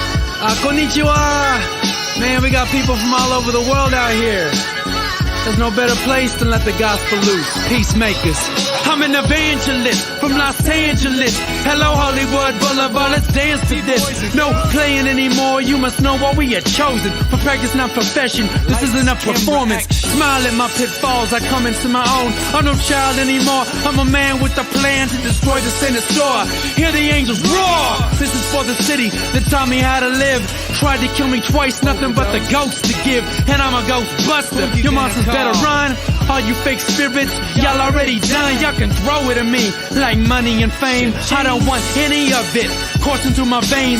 Konnichiwa. Man, we got people from all over the world out here. There's no better place than let the gospel loose. Peacemakers. I'm an evangelist from Los Angeles. Hello, Hollywood Boulevard, let's dance to this. No playing anymore, you must know what we are chosen. For practice, not profession, this isn't a performance. Smile at my pitfalls, I come into my own. I'm no child anymore, I'm a man with a plan to destroy the sinner store. Hear the angels roar! This is for the city that taught me how to live. Tried to kill me twice, nothing but the ghost to give. And I'm a ghost buster, your monsters better run. All you fake spirits, y'all already done. Y'all can throw it at me like money and fame. I don't want any of it coursing through my veins.